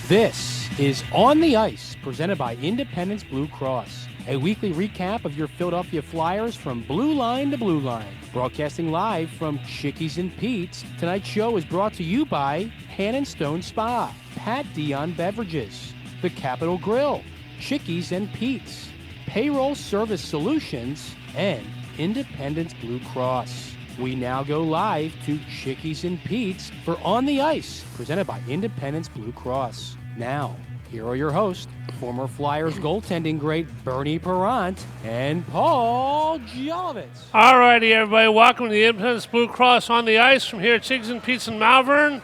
This is On the Ice, presented by Independence Blue Cross, a weekly recap of your Philadelphia Flyers from blue line to blue line. Broadcasting live from Chickies and Pete's, tonight's show is brought to you by Pan and Stone Spa, Pat Dion Beverages, The Capitol Grill, Chickies and Pete's, Payroll Service Solutions, and Independence Blue Cross. We now go live to Chickies and Pete's for On the Ice, presented by Independence Blue Cross. Now, here are your hosts, former Flyers goaltending great Bernie Parent and Paul Jolovitz. All righty, everybody. Welcome to the Independence Blue Cross On the Ice from here at Chickies and Pete's in Malvern.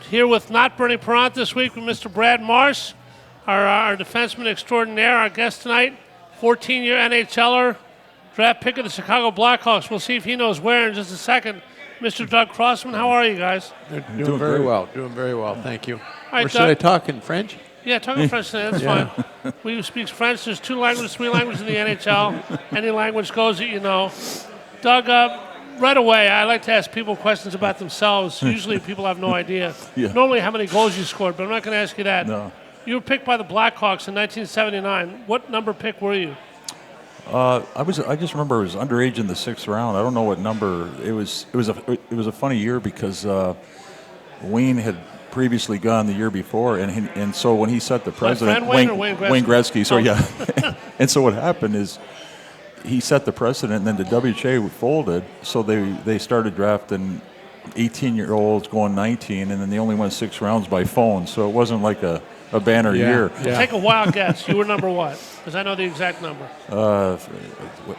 Here with not Bernie Parent this week with Mr. Brad Marsh, our defenseman extraordinaire, our guest tonight, 14-year NHLer. Draft pick of the Chicago Blackhawks. We'll see if he knows where in just a second. Mr. Doug Crossman, how are you guys? They're doing very well. Doing very well. Thank you. All right, or should I talk in French? Yeah, talk in French today. That's fine. We speak French. There's three languages in the NHL. Any language goes that you know. Doug, right away, I like to ask people questions about themselves. Usually people have no idea. Normally how many goals you scored, but I'm not going to ask you that. No. You were picked by the Blackhawks in 1979. What number pick were you? I just remember I was underage in the 6th round. I don't know what number. It was a funny year because Wayne had previously gone the year before, and so when he set the precedent, Wayne Gretzky? Wayne Gretzky. So yeah, and so what happened is he set the precedent, and then the WHA folded, so they started drafting 18-year-olds going 19, and then they only went 6 rounds by phone. So it wasn't like a banner year. Yeah. Take a wild guess. You were number what? Because I know the exact number.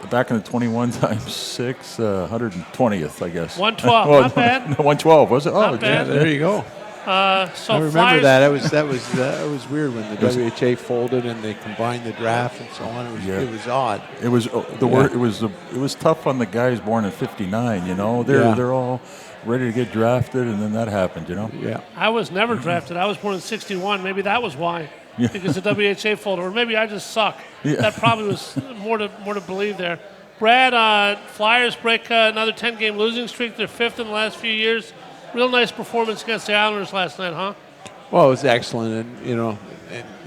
Back in the 21 times 6, 120th, I guess. 112. Not bad. No, 112 was it? Not Oh, bad. There you go. So I remember Flyers, that. That was weird when the WHA folded and they combined the draft and so on. It was odd. It was it was tough on the guys born in '59. You know, they're all ready to get drafted, and then that happened. You know. Yeah. I was never drafted. I was born in '61. Maybe that was why. Yeah. Because the WHA folded, or maybe I just suck. Yeah. That probably was more to believe there. Brad, Flyers break another 10-game losing streak. They're 5th in the last few years. Real nice performance against the Islanders last night, huh? Well, it was excellent, and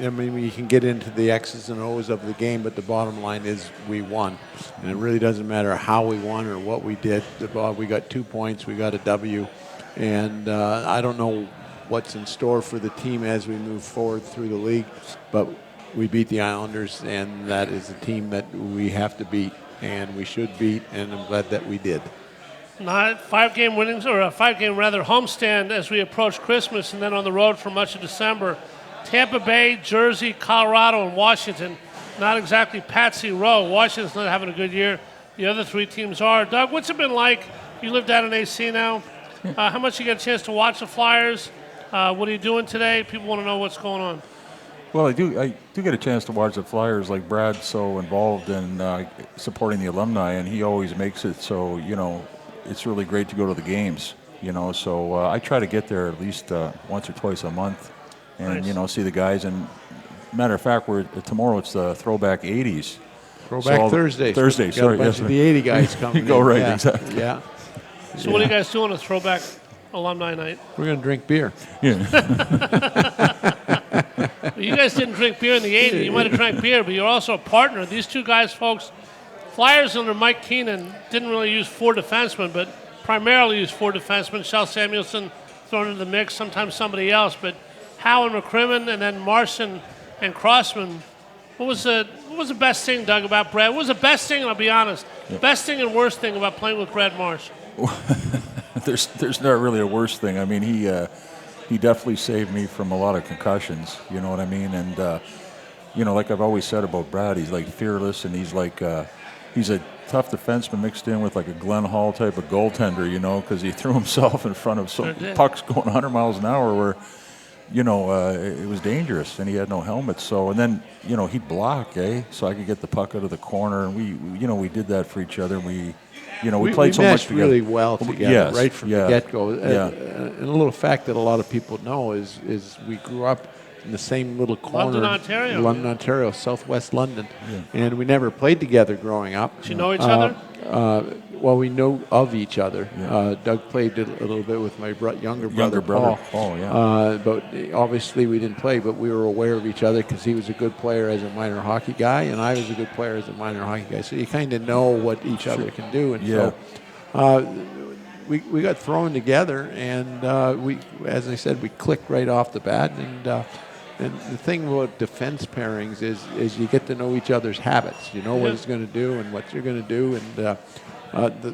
I mean, you can get into the X's and O's of the game, but the bottom line is we won, and it really doesn't matter how we won or what we did. We got 2 points, we got a W, and I don't know what's in store for the team as we move forward through the league, but we beat the Islanders, and that is a team that we have to beat, and we should beat, and I'm glad that we did. Not 5-game winnings, or a 5-game rather homestand as we approach Christmas, and then on the road for much of December. Tampa Bay, Jersey, Colorado, and Washington. Not exactly Patsy Row. Washington's not having a good year. The other 3 teams are. Doug, what's it been like? You live down in AC now. How much you get a chance to watch the Flyers? What are you doing today? People want to know what's going on. Well, I do get a chance to watch the Flyers. Like Brad's so involved in supporting the alumni, and he always makes it so it's really great to go to the games. So I try to get there at least once or twice a month, and Nice. see the guys. And matter of fact, tomorrow it's the Throwback 80s. Throwback Thursday. Thursday, Got sorry. a bunch of the 80 guys coming Go in. right, Yeah. exactly. Yeah. So what are you guys doing on a throwback alumni night? We're going to drink beer. Yeah. Well, you guys didn't drink beer in the 80s. You might have drank beer, but you're also a partner. These 2 guys, folks, Flyers under Mike Keenan didn't really use 4 defensemen, but primarily used 4 defensemen. Shel Samuelson thrown into the mix, sometimes somebody else. But Howe and McCrimmon, and then Marsh and Crossman. What was the best thing, Doug, about Brad? What was the best thing, and I'll be honest, best thing and worst thing about playing with Brad Marsh? There's not really a worse thing. I mean, he definitely saved me from a lot of concussions. You know what I mean? And like I've always said about Brad, he's like fearless, and he's like he's a tough defenseman mixed in with like a Glenn Hall type of goaltender. Because he threw himself in front of some pucks going 100 miles an hour where. It was dangerous, and he had no helmet. So, and then, he'd block, so I could get the puck out of the corner, and we did that for each other. We played so much together. Really well together, right from the get-go. Yeah. And a little fact that a lot of people know is we grew up in the same little corner. London, Ontario, southwest London. Yeah. And we never played together growing up. Did you know each other? well, we know of each other. Yeah. Doug played a little bit with my younger brother, Paul, yeah. but obviously we didn't play, but we were aware of each other because he was a good player as a minor hockey guy, and I was a good player as a minor hockey guy. So you kind of know what each other can do. And Yeah. so we got thrown together, and we, as I said, we clicked right off the bat. And the thing about defense pairings is you get to know each other's habits. You know what he's going to do and what you're going to do. And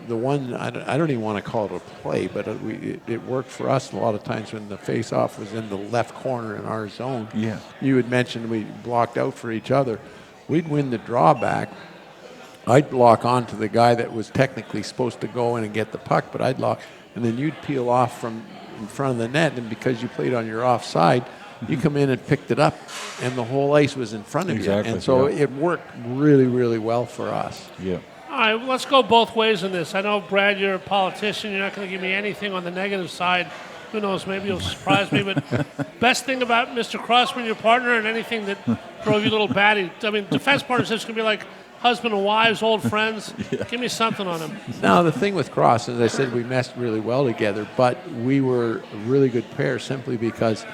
the one, I don't even want to call it a play, but it worked for us a lot of times when the face-off was in the left corner in our zone. Yeah. You had mentioned we blocked out for each other. We'd win the drawback. I'd block onto the guy that was technically supposed to go in and get the puck, but I'd lock, and then you'd peel off from in front of the net, and because you played on your offside, you come in and picked it up, and the whole ice was in front of you. And so it worked really, really well for us. Yeah. All right, let's go both ways in this. I know, Brad, you're a politician. You're not going to give me anything on the negative side. Who knows, maybe you'll surprise me. But best thing about Mr. Crossman, your partner, and anything that drove you a little batty. I mean, defense partnerships can be like husband and wives, old friends. Give me something on him. Now, the thing with Cross, as I said, we meshed really well together, but we were a really good pair simply because,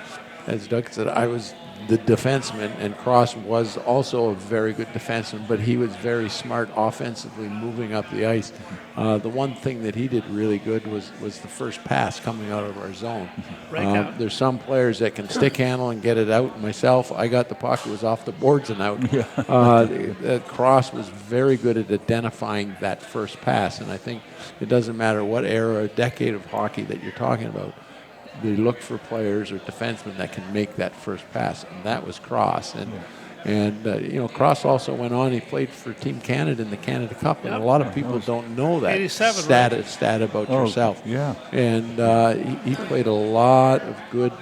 as Doug said, I was the defenseman, and Cross was also a very good defenseman, but he was very smart offensively moving up the ice. The one thing that he did really good was the first pass coming out of our zone. There's some players that can stick handle and get it out. Myself, I got the puck, it was off the boards and out. Cross was very good at identifying that first pass, and I think it doesn't matter what era or decade of hockey that you're talking about. They look for players or defensemen that can make that first pass, and that was Cross. And Cross also went on. He played for Team Canada in the Canada Cup, and a lot of people don't know that stat about yourself. Yeah. And he played a lot of good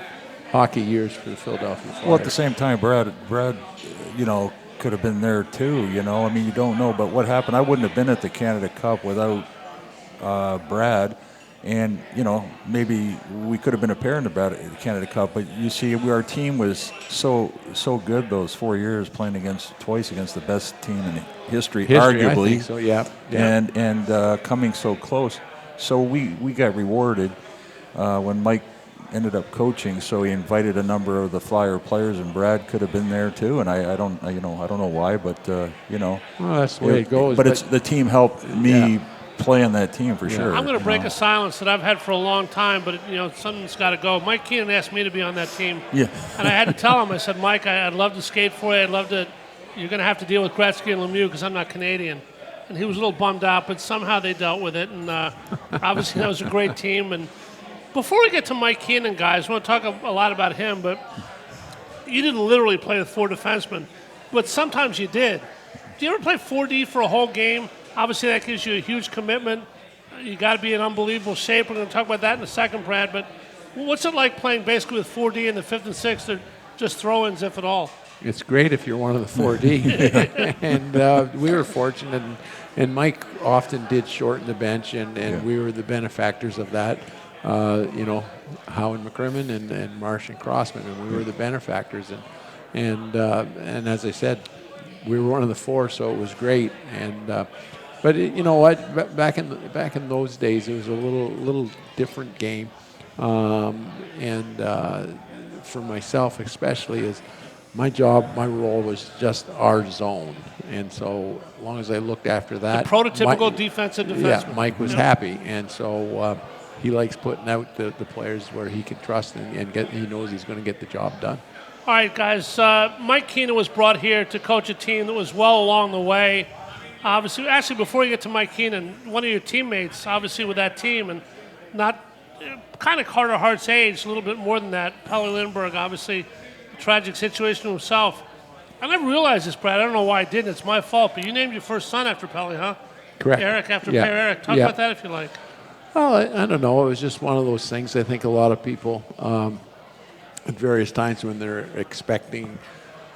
hockey years for the Philadelphia Flyers. Well, at the same time, Brad, could have been there too. I mean, you don't know, but what happened? I wouldn't have been at the Canada Cup without Brad. And, maybe we could have been a pair in the Canada Cup, but you see, our team was so good those 4 years, playing twice against the best team in history arguably. I think so, yeah. And coming so close. So we got rewarded when Mike ended up coaching, so he invited a number of the Flyer players, and Brad could have been there too. And I don't know why, but well, that's the way it goes. But it's the team helped me. Play on that team for sure. I'm going to break a silence that I've had for a long time, but something's got to go. Mike Keenan asked me to be on that team, and I had to tell him. I said, Mike, I'd love to skate for you. I'd love to. You're going to have to deal with Gretzky and Lemieux because I'm not Canadian. And he was a little bummed out, but somehow they dealt with it. And obviously that was a great team. And before we get to Mike Keenan, guys, I want to talk a lot about him. But you didn't literally play with four defensemen, but sometimes you did. Do you ever play 4D for a whole game? Obviously, that gives you a huge commitment. You got to be in unbelievable shape. We're going to talk about that in a second, Brad. But what's it like playing basically with 4D in the fifth and sixth? They're just throw-ins, if at all. It's great if you're one of the 4D. And we were fortunate, and Mike often did shorten the bench, and we were the benefactors of that. Howe and McCrimmon and Marsh and Crossman, and we were the benefactors. And as I said, we were one of the four, so it was great. And but you know what? Back in those days, it was a little different game. And for myself, especially, is my role was just our zone. And so, as long as I looked after that, the prototypical defensive defenseman. Yeah, Mike was happy, and so he likes putting out the players where he can trust and he knows he's going to get the job done. All right, guys. Mike Keenan was brought here to coach a team that was well along the way. Obviously, actually, before you get to Mike Keenan, one of your teammates, obviously, with that team, and not kind of Carter Hart's age, a little bit more than that. Pelle Lindbergh, obviously, a tragic situation himself. I never realized this, Brad. I don't know why I didn't. It's my fault. But you named your first son after Pelle, huh? Correct. Eric after Per Eric. Talk about that if you like. Well, I don't know. It was just one of those things. I think a lot of people, at various times when they're expecting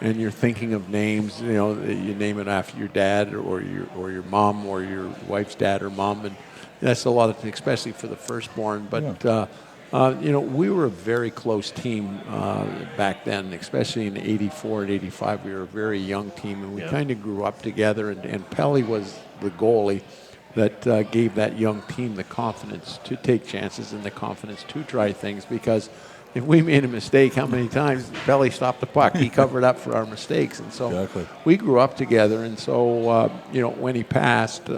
and you're thinking of names, you name it after your dad or your mom or your wife's dad or mom, and that's a lot of things, especially for the firstborn. But we were a very close team back then, especially in '84 and '85. We were a very young team, and we kind of grew up together. And Pelle was the goalie, that gave that young team the confidence to take chances and the confidence to try things. Because if we made a mistake, how many times Belly stopped the puck? He covered up for our mistakes, and so Exactly. we grew up together. And so when he passed.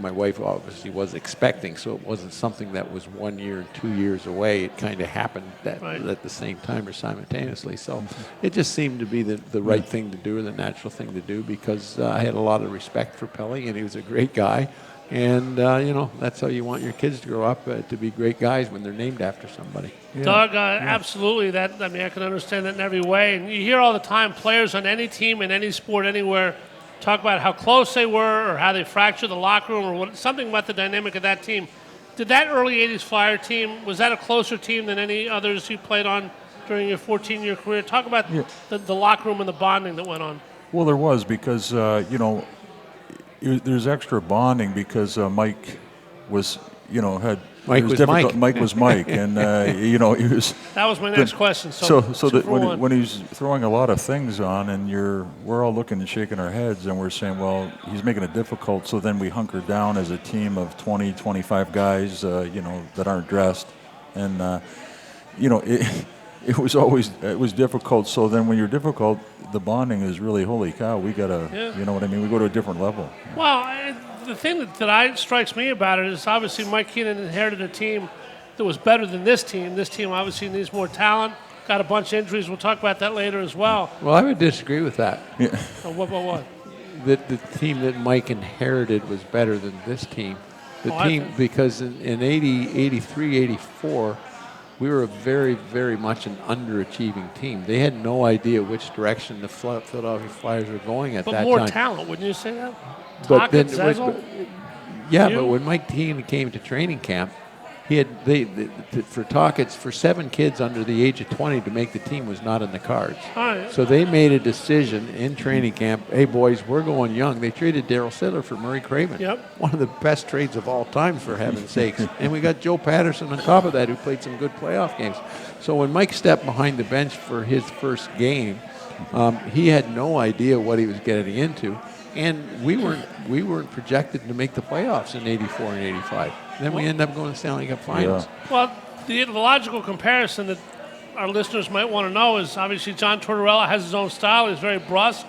My wife obviously was expecting, so it wasn't something that was 1 year, 2 years away. It kind of happened at the same time or simultaneously. So it just seemed to be the right thing to do, or the natural thing to do, because I had a lot of respect for Pelly, and he was a great guy. And, that's how you want your kids to grow up, to be great guys when they're named after somebody. Doug, absolutely. I can understand that in every way. And you hear all the time players on any team, in any sport, anywhere, talk about how close they were or how they fractured the locker room or something about the dynamic of that team. Did that early 80s Flyer team, was that a closer team than any others you played on during your 14-year career? Talk about the locker room and the bonding that went on. Well, there was, because, there's extra bonding because Mike was, Mike was Mike. Mike was Mike, and he was. That was my next question. So that when he's throwing a lot of things on, and we're all looking and shaking our heads, and we're saying, well, he's making it difficult. So then we hunker down as a team of 20, 25 guys, that aren't dressed, and it was difficult. So then when you're difficult, the bonding is really, holy cow, we gotta, you know what I mean? We go to a different level. Well, the thing that strikes me about it is obviously Mike Keenan inherited a team that was better than this team. This team obviously needs more talent, got a bunch of injuries. We'll talk about that later as well. Well, I would disagree with that. Yeah. So what? The team that Mike inherited was better than this team. Because in 83, 84, we were a very, very much an underachieving team. They had no idea which direction the Philadelphia Flyers were going at that time. But more talent, wouldn't you say that? But when Mike Keenan came to training camp, he had for 7 kids under the age of 20 to make the team was not in the cards. Right. So they made a decision in training camp. Hey boys, we're going young. They traded Darryl Sittler for Murray Craven. Yep. One of the best trades of all time, for heaven's sakes. And we got Joe Patterson on top of that, who played some good playoff games. So when Mike stepped behind the bench for his first game, he had no idea what he was getting into. And we weren't projected to make the playoffs in 84 and 85. Then we end up going to Stanley Cup Finals. Yeah. Well, the logical comparison that our listeners might want to know is obviously John Tortorella has his own style. He's very brusque,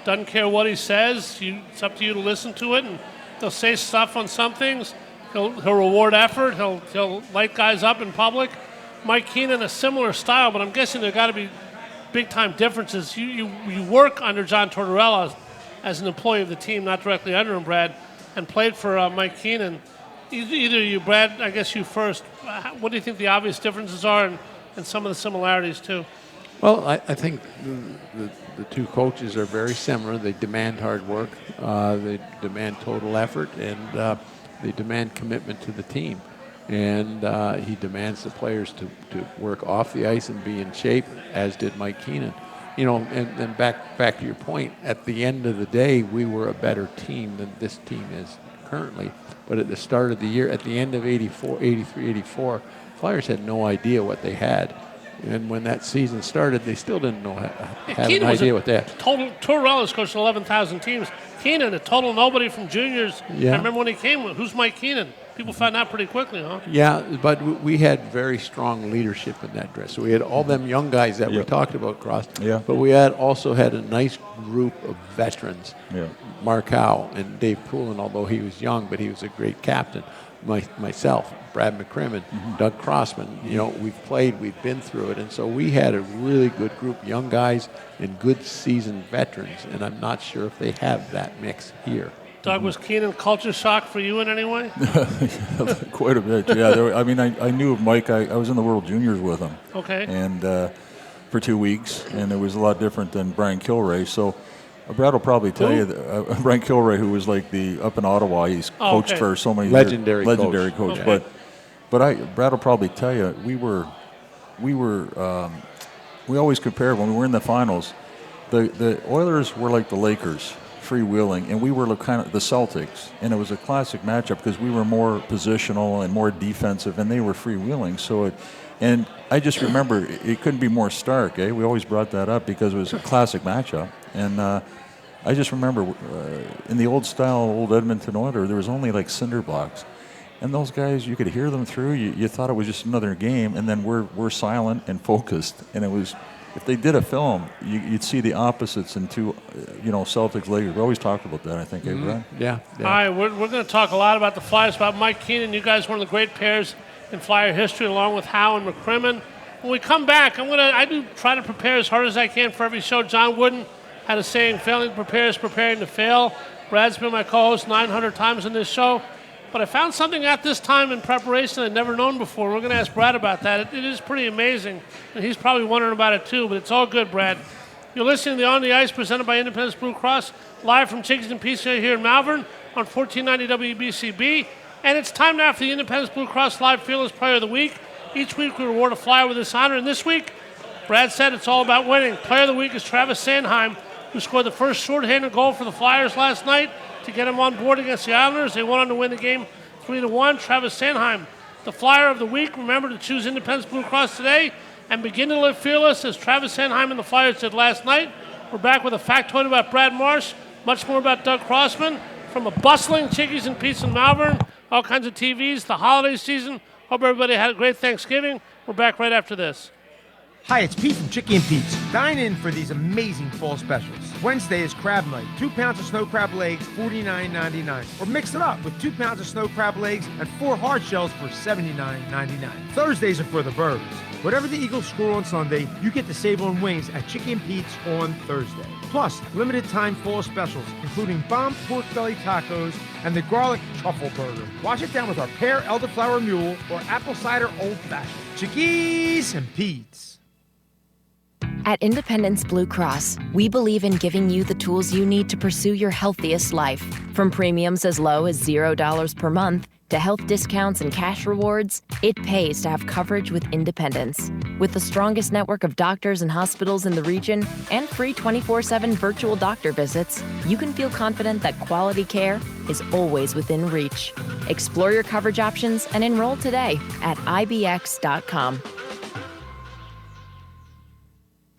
doesn't care what he says. It's up to you to listen to it, and he'll say stuff on some things. He'll reward effort. He'll light guys up in public. Mike Keenan, a similar style, but I'm guessing there got to be big-time differences. You work under John Tortorella as an employee of the team, not directly under him, Brad, and played for Mike Keenan. Either you, Brad, I guess you first. What do you think the obvious differences are and some of the similarities, too? Well, I think the two coaches are very similar. They demand hard work. They demand total effort, and they demand commitment to the team. And he demands the players to work off the ice and be in shape, as did Mike Keenan. And back to your point, at the end of the day, we were a better team than this team is currently. But at the start of the year, at the end of 83, 84, Flyers had no idea what they had. And when that season started, they still didn't have an idea what they had. Tortorella's coached 11,000 teams. Keenan, a total nobody from juniors. Yeah. I remember when he came, who's Mike Keenan? People found out pretty quickly, huh? Yeah, but we had very strong leadership in that dress. So we had all them young guys that we talked about, Cross. Yeah. But we also had a nice group of veterans. Yeah. Mark Howe and Dave Poulin, although he was young, but he was a great captain. Myself, Brad McCrimmon, Doug Crossman. We've been through it. And so we had a really good group, young guys and good seasoned veterans. And I'm not sure if they have that mix here. Doug, was Keenan culture shock for you in any way? Quite a bit, yeah. I knew of Mike. I was in the World Juniors with him. Okay. And for 2 weeks, and it was a lot different than Brian Kilray. So Brad will probably tell you that Brian Kilray, who was like up in Ottawa, he's coached for so many years. Legendary coach. Okay. But Brad will probably tell you we always compared when we were in the finals. The Oilers were like the Lakers, freewheeling, and we were kind of the Celtics, and it was a classic matchup because we were more positional and more defensive, and they were freewheeling. And I just remember it couldn't be more stark. We always brought that up because it was a classic matchup, and I just remember in the old style, old Edmonton Oilers, there was only like cinder blocks. And those guys, you could hear them through. You thought it was just another game, and then we're silent and focused. And it was, if they did a film, you'd see the opposites in two, Celtics, Lakers. We always talk about that, I think, Brad? Yeah. All right, we're going to talk a lot about the Flyers, about Mike Keenan. You guys, one of the great pairs in Flyer history, along with Howe and McCrimmon. When we come back, I do try to prepare as hard as I can for every show. John Wooden had a saying, failing to prepare is preparing to fail. Brad's been my co-host 900 times in this show. But I found something at this time in preparation I'd never known before. We're going to ask Brad about that. It is pretty amazing, and he's probably wondering about it too, but it's all good, Brad. You're listening to the On the Ice presented by Independence Blue Cross, live from Chickies and Pete's here in Malvern on 1490 WBCB. And it's time now for the Independence Blue Cross Live Fearless Player of the Week. Each week we reward a Flyer with this honor, and this week, Brad said it's all about winning. Player of the Week is Travis Sanheim, who scored the first shorthanded goal for the Flyers last night to get him on board against the Islanders. They went on to win the game 3-1. Travis Sanheim, the Flyer of the Week. Remember to choose Independence Blue Cross today and begin to live fearless, as Travis Sanheim and the Flyers did last night. We're back with a factoid about Brad Marsh, much more about Doug Crossman, from a bustling Chickies and Pete's in Malvern, all kinds of TVs, the holiday season. Hope everybody had a great Thanksgiving. We're back right after this. Hi, it's Pete from Chicky and Pete's. Dine in for these amazing fall specials. Wednesday is crab night. 2 pounds of snow crab legs, $49.99. Or mix it up with 2 pounds of snow crab legs and 4 hard shells for $79.99. Thursdays are for the birds. Whatever the Eagles score on Sunday, you get to save on wings at Chicky and Pete's on Thursday. Plus, limited time fall specials, including bomb pork belly tacos and the garlic truffle burger. Wash it down with our pear elderflower mule or apple cider old fashioned. Chickies and Pete's. At Independence Blue Cross, we believe in giving you the tools you need to pursue your healthiest life. From premiums as low as $0 per month to health discounts and cash rewards, it pays to have coverage with Independence. With the strongest network of doctors and hospitals in the region and free 24/7 virtual doctor visits, you can feel confident that quality care is always within reach. Explore your coverage options and enroll today at ibx.com.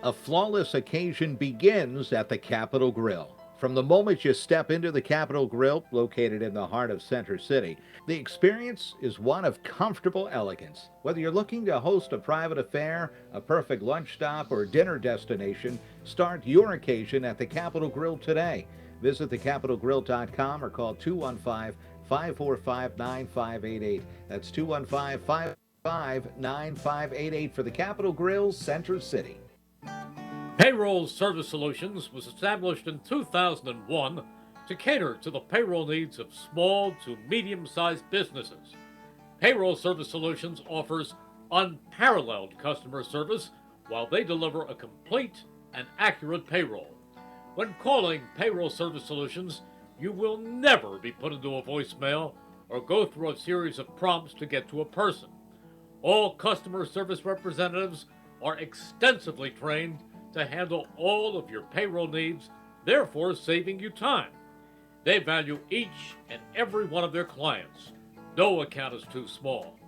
A flawless occasion begins at the Capitol Grill. From the moment you step into the Capitol Grill, located in the heart of Center City, the experience is one of comfortable elegance. Whether you're looking to host a private affair, a perfect lunch stop, or dinner destination, start your occasion at the Capitol Grill today. Visit thecapitolgrill.com or call 215-545-9588. That's 215-555-9588 for the Capitol Grill, Center City. Payroll Service Solutions was established in 2001 to cater to the payroll needs of small to medium-sized businesses. Payroll Service Solutions offers unparalleled customer service while they deliver a complete and accurate payroll. When calling Payroll Service Solutions, you will never be put into a voicemail or go through a series of prompts to get to a person. All customer service representatives are extensively trained to handle all of your payroll needs, therefore saving you time. They value each and every one of their clients. No account is too small.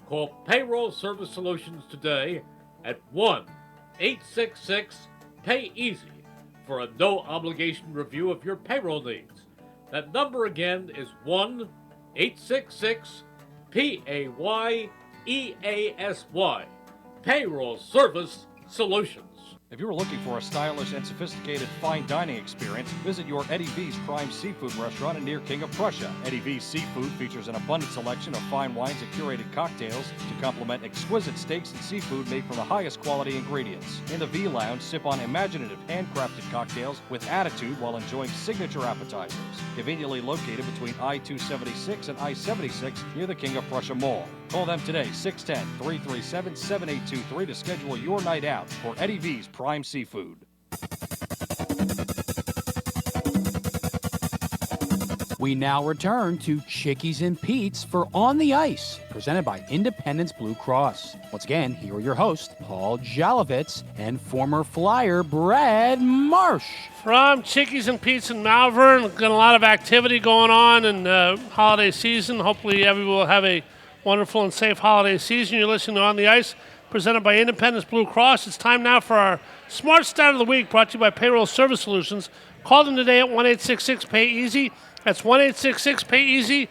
Call Payroll Service Solutions today at 1-866-PAY-EASY for a no-obligation review of your payroll needs. That number again is 1-866-PAYEASY. Payroll Service Solutions. If you're looking for a stylish and sophisticated fine dining experience, visit your Eddie V's Prime Seafood restaurant near King of Prussia. Eddie V's Seafood features an abundant selection of fine wines and curated cocktails to complement exquisite steaks and seafood made from the highest quality ingredients. In the V Lounge, sip on imaginative handcrafted cocktails with attitude while enjoying signature appetizers. Conveniently located between I-276 and I-76 near the King of Prussia Mall. Call them today, 610-337-7823 to schedule your night out for Eddie V's Prime Seafood. We now return to Chickies and Pete's for On the Ice, presented by Independence Blue Cross. Once again, here are your hosts, Paul Jolovitz and former Flyer Brad Marsh. From Chickies and Pete's in Malvern, got a lot of activity going on in the holiday season. Hopefully everyone will have a wonderful and safe holiday season. You're listening to On the Ice, presented by Independence Blue Cross. It's time now for our Smart Stat of the Week, brought to you by Payroll Service Solutions. Call them today at 1-866-PAY-EASY. That's 1-866-PAY-EASY.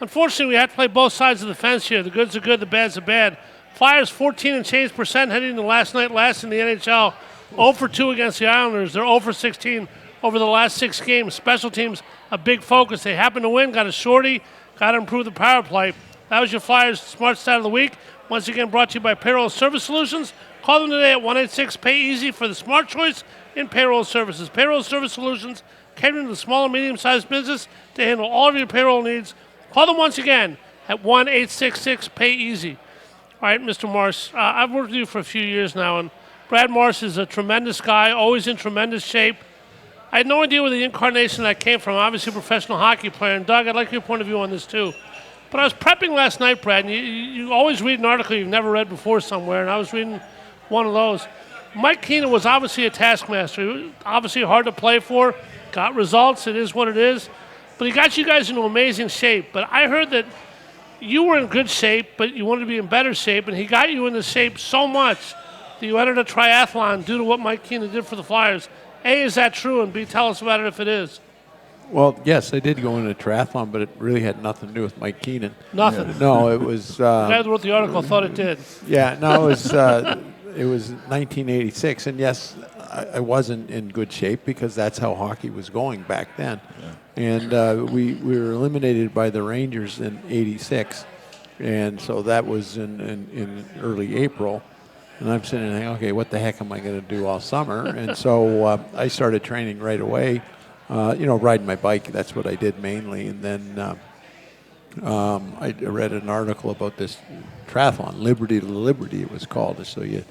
Unfortunately, we have to play both sides of the fence here. The goods are good, the bads are bad. Flyers 14 and change percent heading into last in the NHL. 0 for 2 against the Islanders. They're 0 for 16 over the last 6 games. Special teams, a big focus. They happened to win, got a shorty, got to improve the power play. That was your Flyers Smart Stat of the Week. Once again, brought to you by Payroll Service Solutions. Call them today at 1-866-PAY-EASY for the smart choice in payroll services. Payroll Service Solutions, catering to the small and medium-sized business to handle all of your payroll needs. Call them once again at 1-866-PAY-EASY. All right, Mr. Marsh, I've worked with you for a few years now, and Brad Marsh is a tremendous guy, always in tremendous shape. I had no idea where the incarnation that came from, obviously a professional hockey player. And, Doug, I'd like your point of view on this, too. But I was prepping last night, Brad, and you always read an article you've never read before somewhere, and I was reading one of those. Mike Keenan was obviously a taskmaster. He was obviously hard to play for, got results, it is what it is. But he got you guys into amazing shape. But I heard that you were in good shape, but you wanted to be in better shape, and he got you into shape so much that you entered a triathlon due to what Mike Keenan did for the Flyers. A, is that true? And B, tell us about it if it is. Well, yes, I did go into triathlon, but it really had nothing to do with Mike Keenan. Nothing. No, it was. The guy that wrote the article thought it did. Yeah, no, it was 1986, and yes, I wasn't in good shape because that's how hockey was going back then. Yeah. And we were eliminated by the Rangers in '86, and so that was in early April. And I'm sitting there thinking, okay, what the heck am I going to do all summer? And so I started training right away. Riding my bike, that's what I did mainly. And then I read an article about this triathlon, Liberty to Liberty it was called. So you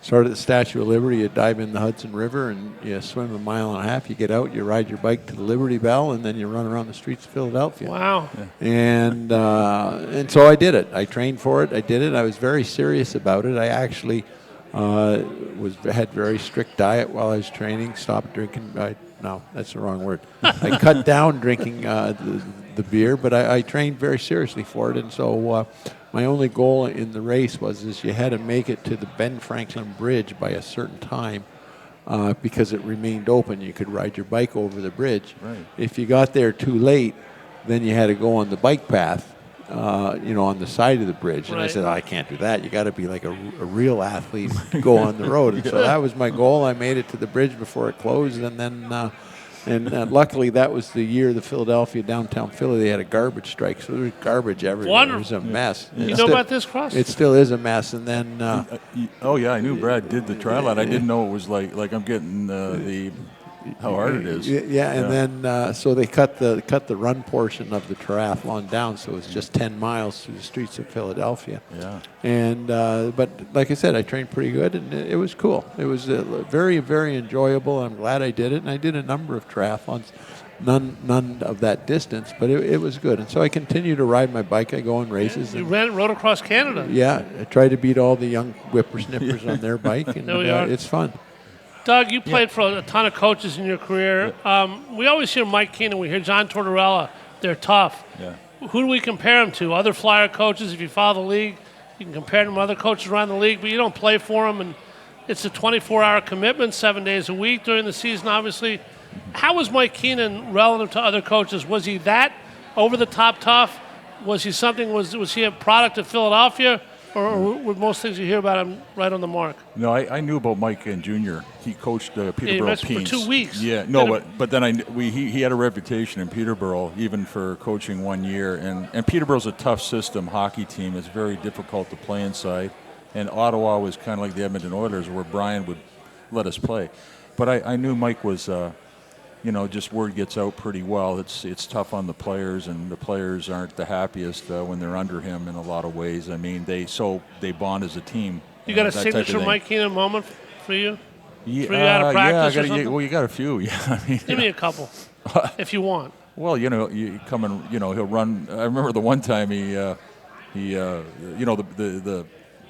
start at the Statue of Liberty, you dive in the Hudson River, and you swim 1.5 miles. You get out, you ride your bike to the Liberty Bell, and then you run around the streets of Philadelphia. Wow. Yeah. And so I did it. I trained for it. I did it. I was very serious about it. I actually had very strict diet while I was training, stopped drinking. No, that's the wrong word. I cut down drinking the beer, but I trained very seriously for it. And so my only goal in the race was you had to make it to the Ben Franklin Bridge by a certain time because it remained open. You could ride your bike over the bridge. Right. If you got there too late, then you had to go on the bike path, on the side of the bridge. And I said, I can't do that. You got to be like a real athlete, go on the road. And so that was my goal. I made it to the bridge before it closed, and then luckily that was the year the Philadelphia, downtown Philly, they had a garbage strike, so there was garbage everywhere. Wonderful. It was a mess. You know about this, Cross? It still is a mess. And then I knew Brad did the triathlon. I didn't know it was like I'm getting how hard it is. Yeah, and then so they cut the run portion of the triathlon down, so it's just 10 miles through the streets of Philadelphia. Yeah. And but like I said, I trained pretty good, and it was cool. It was very, very enjoyable. I'm glad I did it, and I did a number of triathlons. None of that distance, but it was good. And so I continue to ride my bike. I go on races. You rode across Canada. Yeah, I try to beat all the young whippersnippers on their bike, and it's fun. Doug, you played for a ton of coaches in your career. We always hear Mike Keenan. We hear John Tortorella. They're tough. Yeah. Who do we compare them to? Other Flyer coaches? If you follow the league, you can compare them to other coaches around the league, but you don't play for them. And it's a 24-hour commitment, 7 days a week during the season, obviously. How was Mike Keenan relative to other coaches? Was he that over-the-top tough? Was he a product of Philadelphia? Or were most things you hear about him right on the mark? No, I knew about Mike in junior. He coached Peterborough Peens. For 2 weeks. Yeah, no, but then he had a reputation in Peterborough, even for coaching 1 year. And Peterborough's a tough system hockey team. It's very difficult to play inside. And Ottawa was kind of like the Edmonton Oilers, where Brian would let us play. But I knew Mike was, just word gets out pretty well. It's tough on the players, and the players aren't the happiest when they're under him in a lot of ways. I mean, they bond as a team. You got a signature Mike Keenan moment for you? Yeah, 3 out of practice or something? Well, you got a few. Yeah, I mean, Give me a couple, if you want. Well, you come and he'll run. I remember the one time the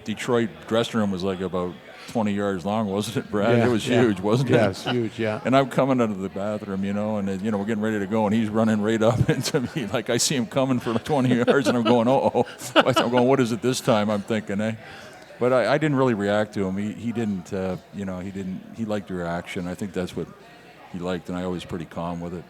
Detroit dressing room was like about 20 yards long, wasn't it, Brad? Yeah, it was huge, wasn't it? Yeah, it was huge, yeah. And I'm coming out of the bathroom, and we're getting ready to go, and he's running right up into me. Like, I see him coming for 20 yards, and I'm going, uh-oh. I'm going, what is it this time? I'm thinking, eh? But I didn't really react to him. He didn't, he liked your action. I think that's what he liked, and I always pretty calm with it.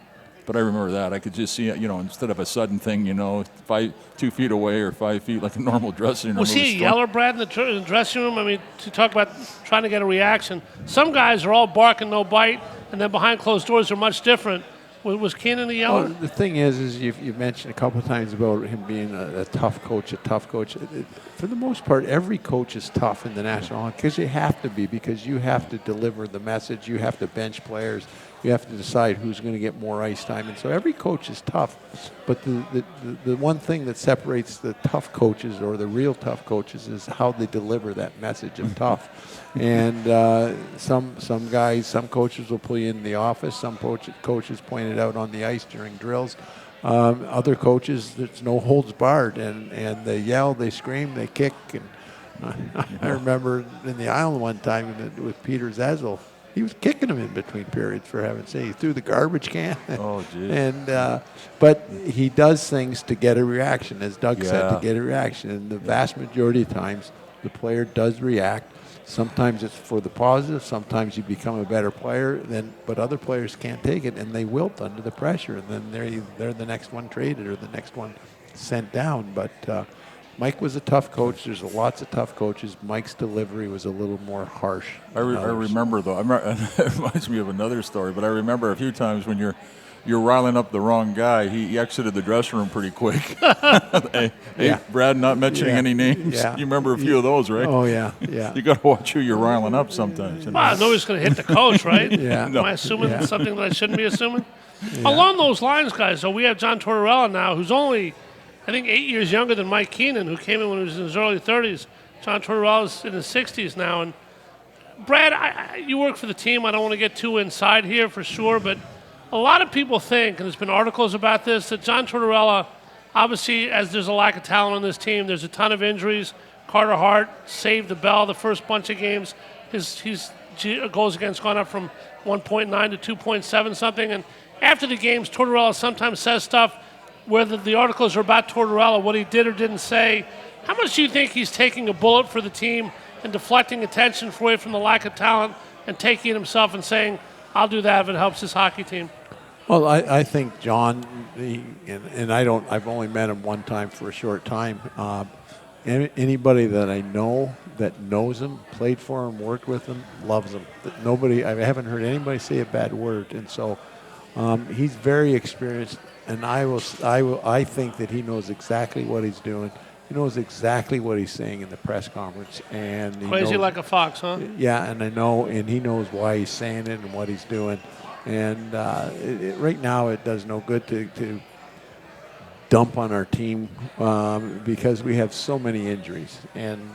But I remember that. I could just see it, instead of a sudden thing, 2 feet away or 5 feet like a normal dressing room. Was he a yeller, Brad, in the dressing room? I mean, to talk about trying to get a reaction. Some guys are all bark and no bite, and then behind closed doors are much different. Was Keenan a yeller? Well, the thing is you've mentioned a couple of times about him being a tough coach, For the most part, every coach is tough in the National Hockey because you have to be, because you have to deliver the message, you have to bench players, you have to decide who's going to get more ice time, and so every coach is tough. But the one thing that separates the tough coaches or the real tough coaches is how they deliver that message of tough. And some coaches will pull you in the office. Some coaches point it out on the ice during drills. Other coaches, there's no holds barred, and they yell, they scream, they kick. And I remember in the Island one time with Peter Zazzle, he was kicking him in between periods, for heaven's sake. He threw the garbage can. Oh, geez. And but he does things to get a reaction, as Doug said, to get a reaction. And the vast majority of times, the player does react. Sometimes it's for the positive. Sometimes you become a better player. But other players can't take it, and they wilt under the pressure. And then they're the next one traded or the next one sent down. But Mike was a tough coach. There's lots of tough coaches. Mike's delivery was a little more harsh. I remember, though. It reminds me of another story, but I remember a few times when you're riling up the wrong guy. He exited the dressing room pretty quick. hey, Brad, not mentioning any names. Yeah. You remember a few of those, right? Oh, yeah. You got to watch who you're riling up sometimes. Well, nobody's going to hit the coach, right? Yeah. Am I assuming something that I shouldn't be assuming? Yeah. Along those lines, guys, so we have John Tortorella now, who's only, I think, 8 years younger than Mike Keenan, who came in when he was in his early 30s. John Tortorella's in his 60s now. And Brad, you work for the team. I don't want to get too inside here for sure, but a lot of people think, and there's been articles about this, that John Tortorella, obviously, as there's a lack of talent on this team, there's a ton of injuries. Carter Hart saved the bell the first bunch of games. His goals against gone up from 1.9 to 2.7 something. And after the games, Tortorella sometimes says stuff where the articles are about Tortorella, what he did or didn't say. How much do you think he's taking a bullet for the team and deflecting attention away from the lack of talent and taking it himself and saying, I'll do that if it helps his hockey team? Well, I think John, I've only met him one time for a short time. Anybody that I know that knows him, played for him, worked with him, loves him. I haven't heard anybody say a bad word, and so he's very experienced. And I think that he knows exactly what he's doing. He knows exactly what he's saying in the press conference, and he crazy knows, like a fox, huh? Yeah, and he knows why he's saying it and what he's doing. And right now, it does no good to dump on our team because we have so many injuries, and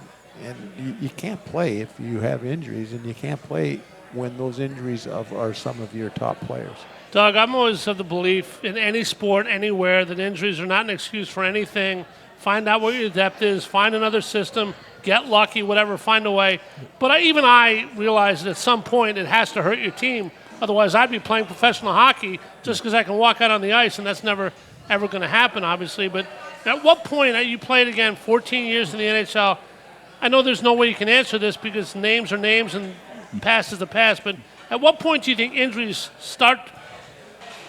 you can't play if you have injuries, and you can't play when those injuries are some of your top players. Doug, I'm always of the belief in any sport, anywhere, that injuries are not an excuse for anything. Find out what your depth is, find another system, get lucky, whatever, find a way. But I realize that at some point it has to hurt your team. Otherwise, I'd be playing professional hockey just because I can walk out on the ice, and that's never, ever going to happen, obviously. But at what point, you played again 14 years in the NHL. I know there's no way you can answer this because names are names and past is the past, but at what point do you think injuries start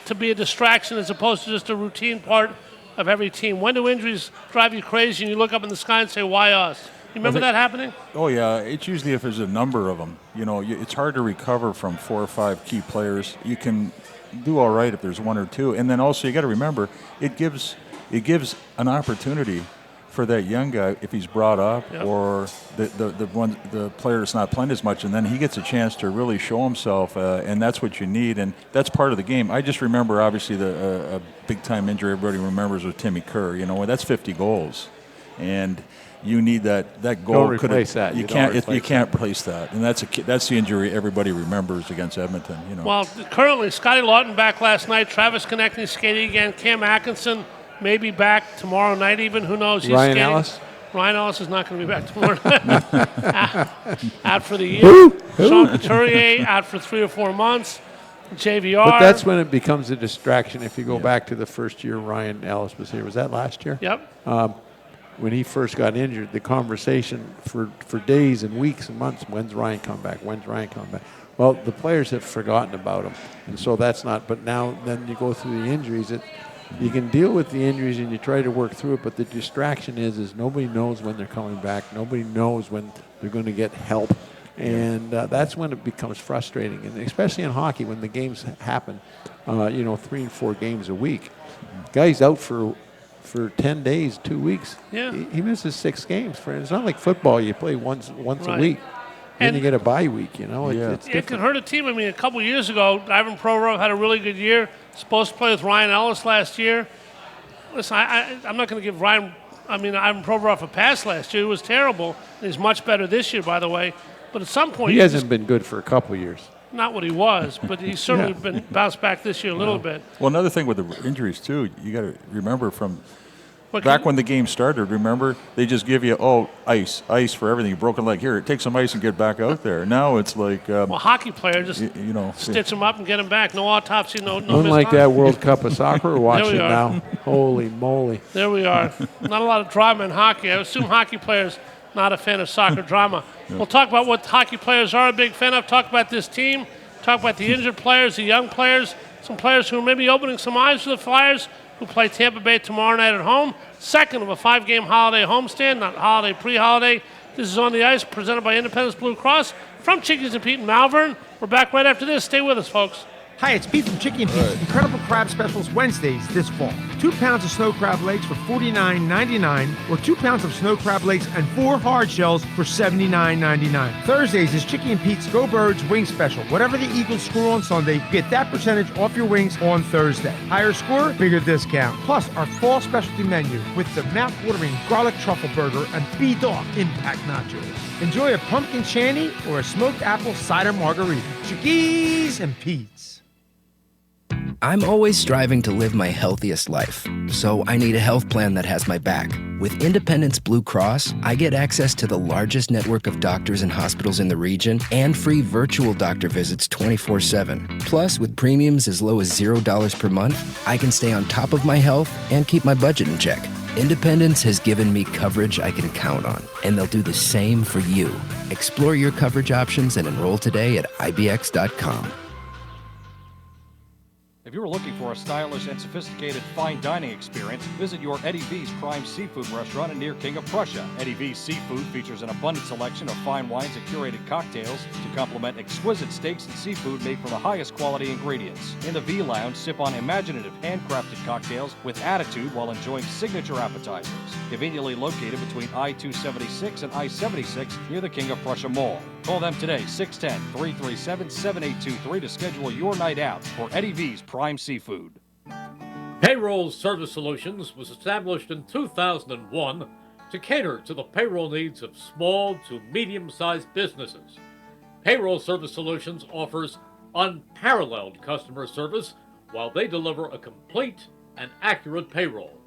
to be a distraction as opposed to just a routine part of every team? When do injuries drive you crazy and you look up in the sky and say, why us? You remember that happening? Oh, yeah. It's usually if there's a number of them. It's hard to recover from 4 or 5 key players. You can do all right if there's 1 or 2. And then also you got to remember, it gives an opportunity for that young guy, if he's brought up, or the player that's not playing as much, and then he gets a chance to really show himself, and that's what you need, and that's part of the game. I just remember, obviously, a big-time injury everybody remembers with Timmy Kerr. That's 50 goals, and you need that goal. Don't replace that. You can't replace that, and that's the injury everybody remembers against Edmonton. Well, currently, Scotty Lawton back last night, Travis Konechny skating again, Cam Atkinson maybe back tomorrow night even. Who knows? He's Ryan skating. Ellis? Ryan Ellis is not going to be back tomorrow night. Out for the year. Sean Couturier out for 3 or 4 months. JVR. But that's when it becomes a distraction. If you go back to the first year Ryan Ellis was here. Was that last year? Yep. When he first got injured, the conversation for days and weeks and months, when's Ryan come back? When's Ryan come back? Well, the players have forgotten about them, and so that's not. But now, then you go through the injuries. You can deal with the injuries and you try to work through it, but the distraction is nobody knows when they're coming back. Nobody knows when they're going to get help, and that's when it becomes frustrating. And especially in hockey, when the games happen, 3 and 4 games a week. Guy's out for 10 days, 2 weeks. Yeah. He misses 6 games. It's not like football. You play once Right. a week. Then And you get a bye week, It's it different. can hurt a team. I mean, a couple years ago, Ivan Provorov had a really good year. Supposed to play with Ryan Ellis last year. Listen, I'm not going to give Ivan Provorov a pass last year. He was terrible. He's much better this year, by the way. But at some point, He hasn't been good for a couple of years. not what he was, but he's certainly been bounced back this year a little bit. Well, another thing with the injuries, too, you got to remember from But back when the game started, remember, they just give you, ice for everything. You broken leg, here, take some ice and get back out there. Now it's like, Well, hockey player just stitch him up and get him back. No autopsy, no Unlike missed that time. World Cup of soccer we're watching are. now. Holy moly. There we are. Not a lot of drama in hockey. I assume hockey players not a fan of soccer drama. We'll talk about what hockey players are a big fan of, talk about this team, talk about the injured players, the young players, some players who may be opening some eyes for the Flyers, who play Tampa Bay tomorrow night at home. Second of a 5-game holiday homestand, not holiday, pre-holiday. This is On the Ice, presented by Independence Blue Cross. From Chickies and Pete in Malvern. We're back right after this. Stay with us, folks. Hi, it's Pete from Chicky and Pete's Incredible Crab Specials Wednesdays this fall. 2 pounds of snow crab legs for $49.99 or 2 pounds of snow crab legs and 4 hard shells for $79.99. Thursdays is Chicky and Pete's Go Birds Wing Special. Whatever the Eagles score on Sunday, get that percentage off your wings on Thursday. Higher score, bigger discount. Plus our fall specialty menu with the mouth-watering garlic truffle burger and B-Dog Impact Nachos. Enjoy a pumpkin shandy or a smoked apple cider margarita. Chickies and Pete's. I'm always striving to live my healthiest life, so I need a health plan that has my back. With Independence Blue Cross, I get access to the largest network of doctors and hospitals in the region and free virtual doctor visits 24/7. Plus, with premiums as low as $0 per month, I can stay on top of my health and keep my budget in check. Independence has given me coverage I can count on, and they'll do the same for you. Explore your coverage options and enroll today at ibx.com. If you're looking for a stylish and sophisticated fine dining experience, visit your Eddie V's Prime Seafood restaurant near King of Prussia. Eddie V's Seafood features an abundant selection of fine wines and curated cocktails to complement exquisite steaks and seafood made from the highest quality ingredients. In the V Lounge, sip on imaginative handcrafted cocktails with attitude while enjoying signature appetizers. Conveniently located between I-276 and I-76 near the King of Prussia Mall. Call them today, 610-337-7823 to schedule your night out for Eddie V's Prime Seafood. Payroll Service Solutions was established in 2001 to cater to the payroll needs of small to medium-sized businesses. Payroll Service Solutions offers unparalleled customer service while they deliver a complete and accurate payroll.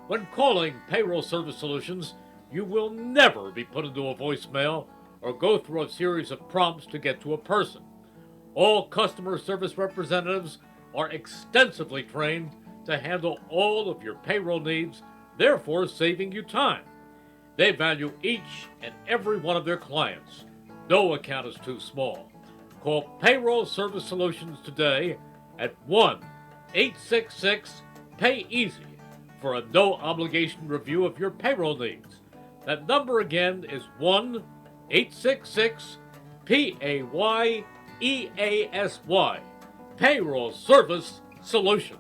When calling Payroll Service Solutions, you will never be put into a voicemail or go through a series of prompts to get to a person. All customer service representatives are extensively trained to handle all of your payroll needs, therefore saving you time. They value each and every one of their clients. No account is too small. Call Payroll Service Solutions today at 1-866-PAY-EASY for a no-obligation review of your payroll needs. That number again is 1-866-PAYEASY. Payroll Service Solutions.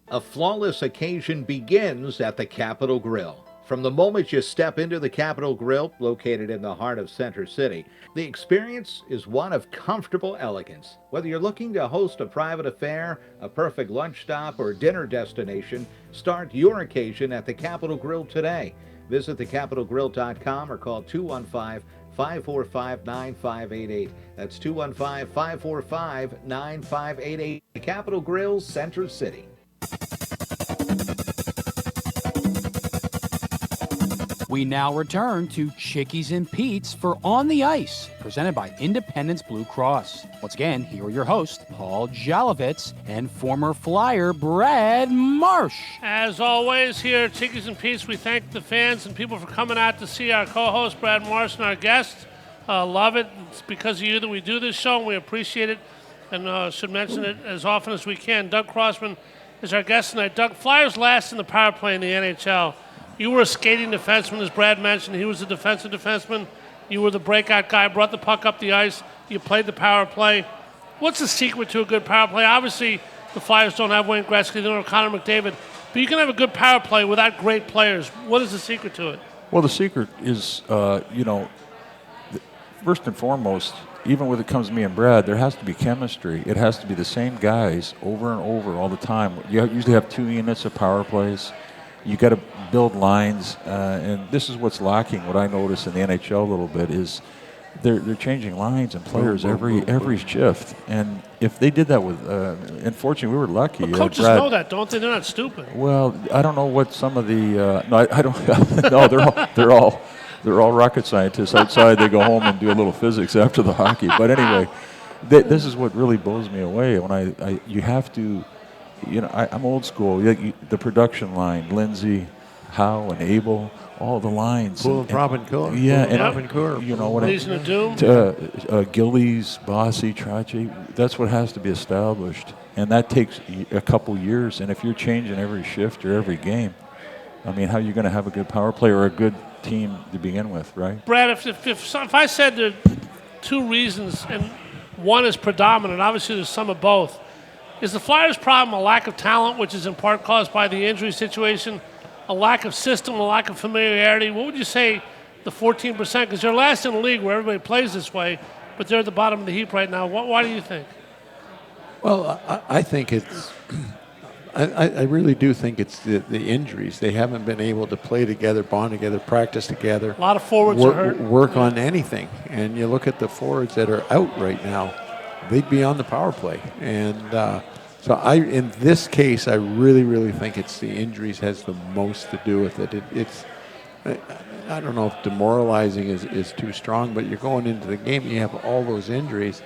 A flawless occasion begins at the Capitol Grill. From the moment you step into the Capitol Grill, located in the heart of Center City, the experience is one of comfortable elegance. Whether you're looking to host a private affair, a perfect lunch stop, or dinner destination, start your occasion at the Capitol Grill today. Visit thecapitolgrill.com or call 215-545-9588. That's 215-545-9588. The Capitol Grill, Center City. We now return to Chickies and Pete's for On the Ice, presented by Independence Blue Cross. Once again, here are your hosts, Paul Jolovitz and former Flyer Brad Marsh. As always, here at Chickies and Pete's, we thank the fans and people for coming out to see our co-host, Brad Marsh, and our guests. Love it. It's because of you that we do this show, and we appreciate it, and should mention it as often as we can. Doug Crossman is our guest tonight. Doug, Flyers last in the power play in the NHL. You were a skating defenseman, as Brad mentioned. He was a defensive defenseman. You were the breakout guy, brought the puck up the ice. You played the power play. What's the secret to a good power play? Obviously, the Flyers don't have Wayne Gretzky, they don't have Connor McDavid, but you can have a good power play without great players. What is the secret to it? Well, the secret is, first and foremost, even when it comes to me and Brad, there has to be chemistry. It has to be the same guys over and over all the time. You usually have 2 units of power plays. You got to build lines, and this is what's lacking. What I notice in the NHL a little bit is they're changing lines and players every shift. And if they did that with, unfortunately, we were lucky. But coaches Brad, know that, don't they? They're not stupid. Well, I don't know what some of the. No, I don't. No, they're all rocket scientists outside. They go home and do a little physics after the hockey. But anyway, this is what really blows me away. When you have to, I'm old school. The production line, Lindsay, Howe, and Abel, all the lines. Cool, Robin Cooler. Yeah, and Robin Cooler. You know what Legion of Doom. Gillies, Bossy, Trotchy. That's what has to be established, and that takes a couple years. And if you're changing every shift or every game, I mean, how are you going to have a good power play or a good team to begin with, right? Brad, if I said there are 2 reasons, and one is predominant, obviously there's some of both, is the Flyers' problem a lack of talent, which is in part caused by the injury situation, a lack of system, a lack of familiarity? What would you say the 14%? Because they're last in the league where everybody plays this way, but they're at the bottom of the heap right now. Why do you think? Well, I think it's. I really do think it's the injuries. They haven't been able to play together, bond together, practice together. A lot of forwards are hurt. Work on anything. And you look at the forwards that are out right now, they'd be on the power play. And so in this case, I really, really think it's the injuries has the most to do with it. It's I don't know if demoralizing is too strong, but you're going into the game, you have all those injuries,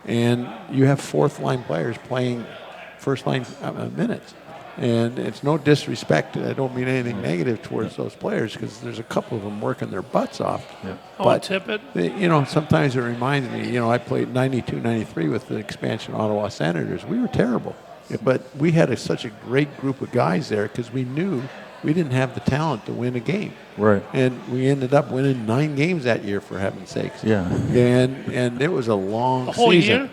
and you have 4th-line players playing first-line minutes. And it's no disrespect. I don't mean anything negative towards those players because there's a couple of them working their butts off. Yeah. But, Tippett. sometimes it reminds me, I played 92, 93 with the expansion Ottawa Senators. We were terrible. But we had such a great group of guys there because we knew we didn't have the talent to win a game. Right. And we ended up winning 9 games that year, for heaven's sakes. Yeah. And it was a long whole season. Year?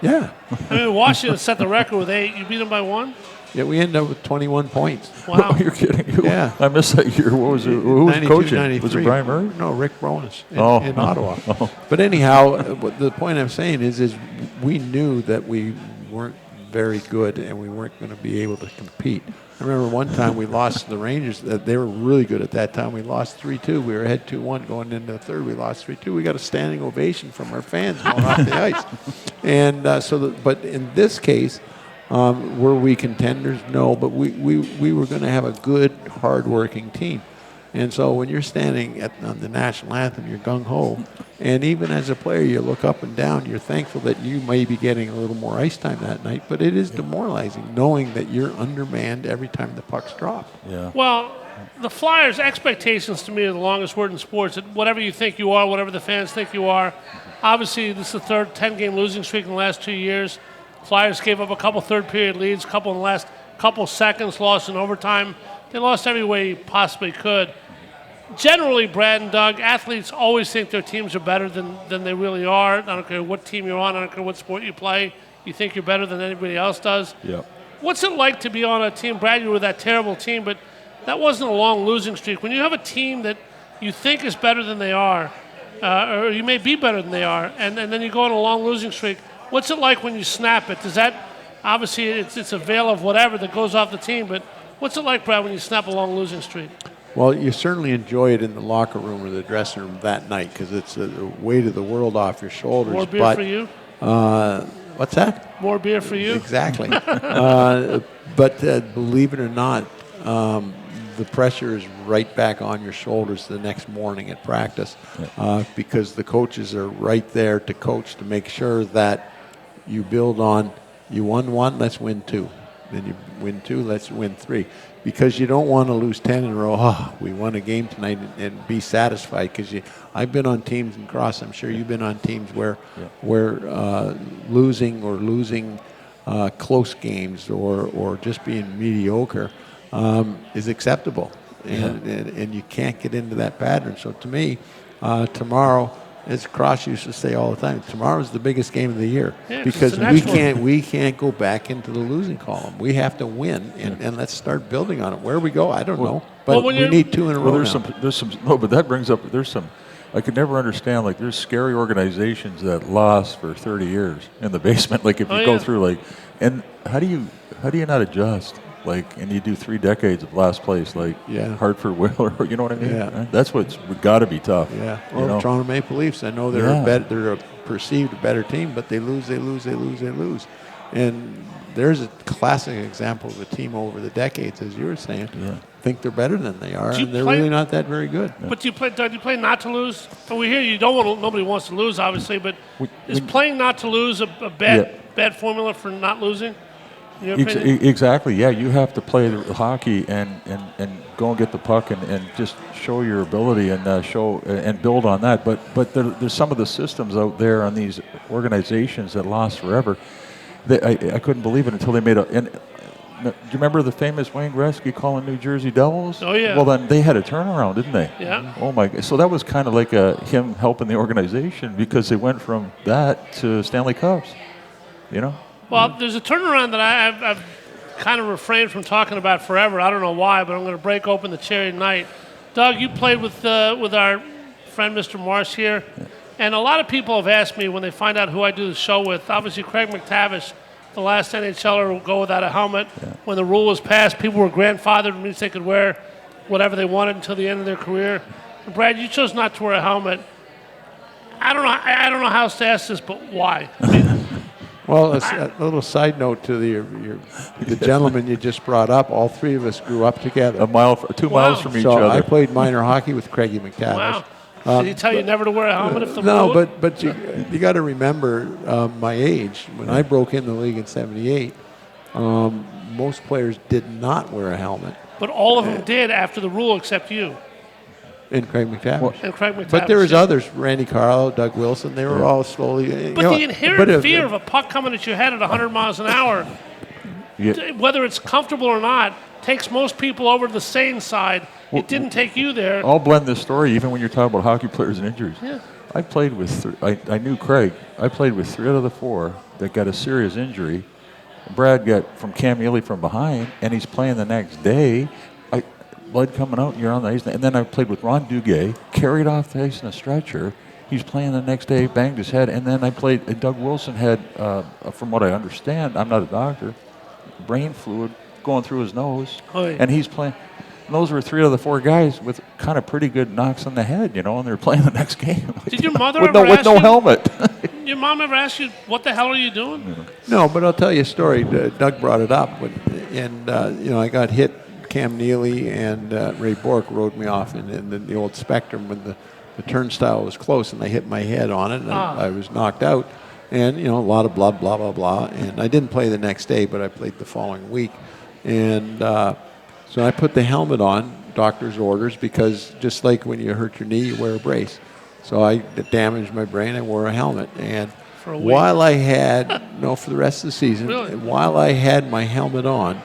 Yeah. I mean, Washington set the record with 8. You beat them by 1? Yeah, we ended up with 21 points. Wow. You're kidding. Yeah. I missed that year. What was it? Who was 92, coaching? 93. Was it Brian Murray? No, Rick Bronis in Oh. Ottawa. Oh. But anyhow, the point I'm saying is we knew that we weren't very good and we weren't going to be able to compete. I remember one time we lost to the Rangers. They were really good at that time. We lost 3-2. We were ahead 2-1 going into the third. We lost 3-2. We got a standing ovation from our fans going off the ice. And but in this case, were we contenders? No, but we were going to have a good, hard-working team. And so when you're standing on the national anthem, you're gung-ho. And even as a player, you look up and down. You're thankful that you may be getting a little more ice time that night. But it is demoralizing knowing that you're undermanned every time the puck's dropped. Yeah. Well, the Flyers' expectations to me are the longest word in sports. Whatever you think you are, whatever the fans think you are. Obviously, this is the third 10-game losing streak in the last 2 years. Flyers gave up a couple third-period leads, a couple in the last couple seconds, lost in overtime. They lost every way you possibly could. Generally, Brad and Doug, athletes always think their teams are better than they really are. I don't care what team you're on. I don't care what sport you play. You think you're better than anybody else does. Yeah. What's it like to be on a team? Brad, you were that terrible team, but that wasn't a long losing streak. When you have a team that you think is better than they are, or you may be better than they are, and then you go on a long losing streak, what's it like when you snap it? Does that, obviously it's a veil of whatever that goes off the team, but what's it like, Brad, when you snap a long losing streak? Well, you certainly enjoy it in the locker room or the dressing room that night because it's a weight of the world off your shoulders. More beer for you? What's that? More beer for you? Exactly. But believe it or not, the pressure is right back on your shoulders the next morning at practice because the coaches are right there to coach to make sure that you build on, you won 1, let's win 2. Then you win 2, let's win 3. Because you don't want to lose 10 in a row. Oh, we won a game tonight and be satisfied. Because I've been on teams in cross. I'm sure you've been on teams where losing close games or just being mediocre is acceptable. And you can't get into that pattern. So to me, tomorrow, as Cross used to say all the time, tomorrow's the biggest game of the year because we can't go back into the losing column. We have to win, and let's start building on it. Where we go, I don't know, but we need 2 in a row. There's some. No, but that brings up. There's some. I could never understand. Like, there's scary organizations that lost for 30 years in the basement. Like, if you go through, and how do you not adjust? Like, and you do 3 decades of last place, like Hartford Whaler, you know what I mean? Yeah. That's what's got to be tough. Yeah. Well, Toronto Maple Leafs, I know they're a perceived better team, but they lose. And there's a classic example of a team over the decades, as you were saying. Yeah. Think they're better than they are, and they're really not that very good. But do you play not to lose? So we hear you don't want to, nobody wants to lose, obviously, but is playing not to lose a bad formula for not losing? Exactly. Yeah, you have to play the hockey and go and get the puck and just show your ability and show and build on that. But there's some of the systems out there on these organizations that lost forever. I couldn't believe it until they made a. And do you remember the famous Wayne Gretzky calling New Jersey Devils? Oh yeah. Well, then they had a turnaround, didn't they? Yeah. Oh my! So that was kind of like him helping the organization because they went from that to Stanley Cups. You know. Well, there's a turnaround that I've kind of refrained from talking about forever. I don't know why, but I'm going to break open the cherry tonight. Doug, you played with our friend Mr. Marsh here, and a lot of people have asked me when they find out who I do the show with. Obviously, Craig McTavish, the last NHLer, will go without a helmet. Yeah. When the rule was passed, people were grandfathered, which means they could wear whatever they wanted until the end of their career. And Brad, you chose not to wear a helmet. I don't know how else to ask this, but why? I mean, well, a little side note to the gentleman you just brought up. All 3 of us grew up together. 2 miles from each other. I played minor hockey with Craigie McTavish. Wow. Did he tell you never to wear a helmet if the No, but you got to remember my age. When I broke in the league in '78, most players did not wear a helmet. But all of them did after the rule, except you. And Craig McTavish. But there was others, Randy Carlo, Doug Wilson, they were all slowly... But the inherent fear of a puck coming at your head at 100 miles an hour, whether it's comfortable or not, takes most people over to the sane side. It didn't take you there. I'll blend this story, even when you're talking about hockey players and injuries. Yeah. I played with... I knew Craig. I played with 3 out of the 4 that got a serious injury. Brad got from Cam Neely from behind, and he's playing the next day. Blood coming out, and you're on the ice. And then I played with Ron Duguay, carried off the ice in a stretcher. He's playing the next day, banged his head. And then I played, Doug Wilson had, from what I understand, I'm not a doctor, brain fluid going through his nose. Oh, yeah. And he's playing. And those were 3 out of the 4 guys with kind of pretty good knocks on the head, and they're playing the next game. Did your mother with no helmet? Your mom ever ask you, what the hell are you doing? No, but I'll tell you a story. Doug brought it up. I got hit. Cam Neely and Ray Bork rode me off in the old Spectrum when the turnstile was close, and I hit my head on it, and I was knocked out. And, a lot of blah, blah, blah, blah. And I didn't play the next day, but I played the following week. And so I put the helmet on, doctor's orders, because just like when you hurt your knee, you wear a brace. So I damaged my brain, I wore a helmet. And while I had, for the rest of the season, while I had my helmet on,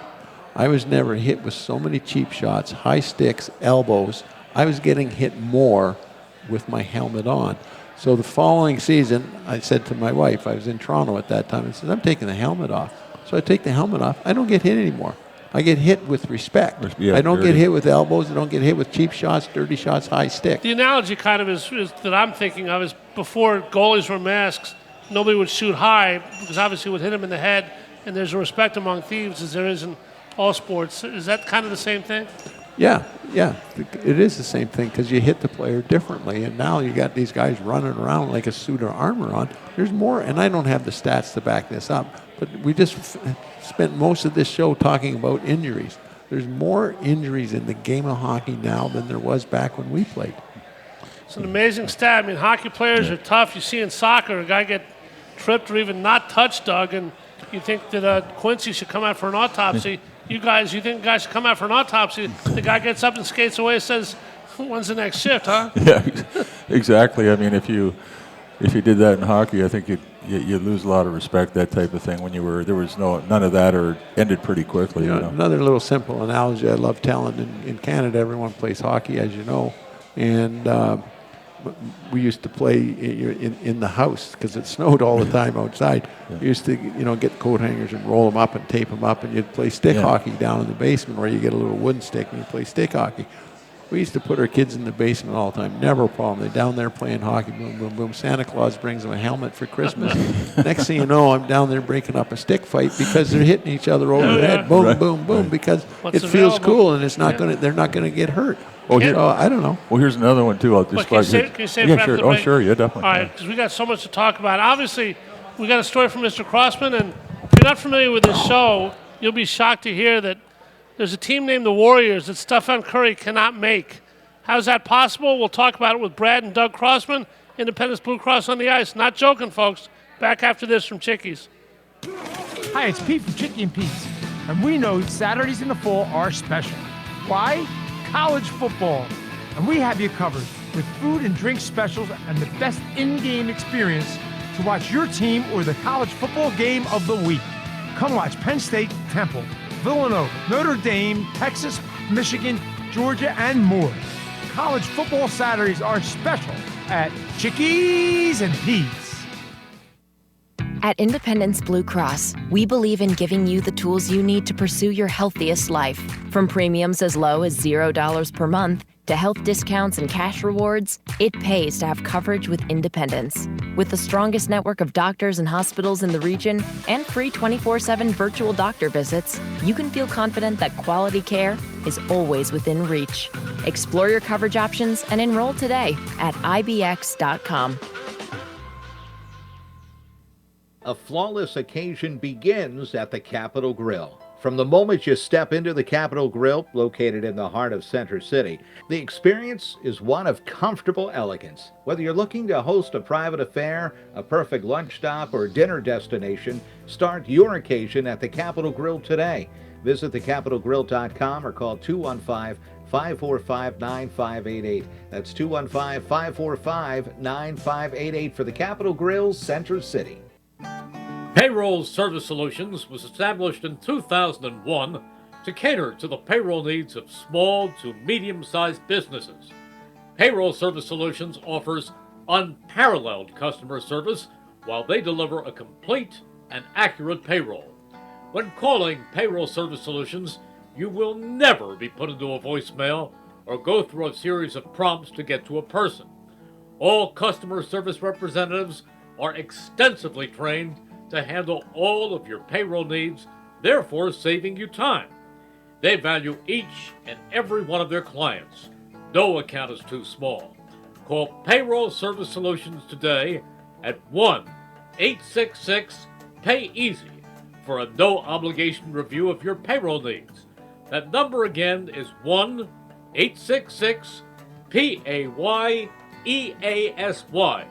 I was never hit with so many cheap shots, high sticks, elbows. I was getting hit more with my helmet on. So the following season, I said to my wife, I was in Toronto at that time, I said, I'm taking the helmet off. So I take the helmet off. I don't get hit anymore. I get hit with respect. I don't get hit with elbows. I don't get hit with cheap shots, dirty shots, high stick. The analogy kind of is that I'm thinking of is before goalies were masks, nobody would shoot high because obviously it would hit him in the head, and there's a respect among thieves as there is in all sports. Is that kind of the same thing? Yeah, it is the same thing because you hit the player differently, and now you got these guys running around like a suit of armor on. There's more, and I don't have the stats to back this up, but we just spent most of this show talking about injuries. There's more injuries in the game of hockey now than there was back when we played. It's an amazing stat. I mean, hockey players are tough. You see in soccer, a guy get tripped or even not touched, Doug, and you think that Quincy should come out for an autopsy. You think guys should come out for an autopsy. The guy gets up and skates away and says, when's the next shift, huh? Yeah, exactly. I mean, if you did that in hockey, I think you'd lose a lot of respect, that type of thing. When there was none of that, or ended pretty quickly. You know? Another little simple analogy I love telling, in Canada, everyone plays hockey, as you know, and we used to play in the house because it snowed all the time outside. Yeah. We used to, get coat hangers and roll them up and tape them up, and you'd play stick hockey down in the basement where you get a little wooden stick and you play stick hockey. We used to put our kids in the basement all the time. Never a problem. They're down there playing hockey. Boom, boom, boom. Santa Claus brings them a helmet for Christmas. Next thing you know, I'm down there breaking up a stick fight because they're hitting each other over the head. Boom, boom, boom. Because it feels cool and it's not they're not going to get hurt. I don't know. Well, here's another one too. I'll just can you say yeah, sure. Oh, sure. Yeah, definitely. All right, because we got so much to talk about. Obviously, we got a story from Mr. Crossman, and if you're not familiar with this show, you'll be shocked to hear that there's a team named the Warriors that Stephen Curry cannot make. How's that possible? We'll talk about it with Brad and Doug Crossman, Independence Blue Cross on the Ice. Not joking, folks. Back after this from Chickies. Hi, it's Pete from Chickie and Pete's, and we know Saturdays in the fall are special. Why? College football. And we have you covered with food and drink specials and the best in-game experience to watch your team or the college football game of the week. Come watch Penn State, Temple, Villanova, Notre Dame, Texas, Michigan, Georgia, and more. College football Saturdays are special at Chickies and Pete's. At Independence Blue Cross, we believe in giving you the tools you need to pursue your healthiest life. From premiums as low as $0 per month to health discounts and cash rewards, it pays to have coverage with Independence. With the strongest network of doctors and hospitals in the region and free 24/7 virtual doctor visits, you can feel confident that quality care is always within reach. Explore your coverage options and enroll today at ibx.com. A flawless occasion begins at the Capitol Grill. From the moment you step into the Capitol Grill, located in the heart of Center City, the experience is one of comfortable elegance. Whether you're looking to host a private affair, a perfect lunch stop, or dinner destination, start your occasion at the Capitol Grill today. Visit thecapitolgrill.com or call 215-545-9588. That's 215-545-9588 for the Capitol Grill, Center City. Payroll Service Solutions was established in 2001 to cater to the payroll needs of small to medium-sized businesses. Payroll Service Solutions offers unparalleled customer service while they deliver a complete and accurate payroll. When calling Payroll Service Solutions, you will never be put into a voicemail or go through a series of prompts to get to a person. All customer service representatives are extensively trained to handle all of your payroll needs, therefore saving you time. They value each and every one of their clients. No account is too small. Call Payroll Service Solutions today at 1-866-PAY-EASY for a no-obligation review of your payroll needs. That number again is 1-866-PAYEASY.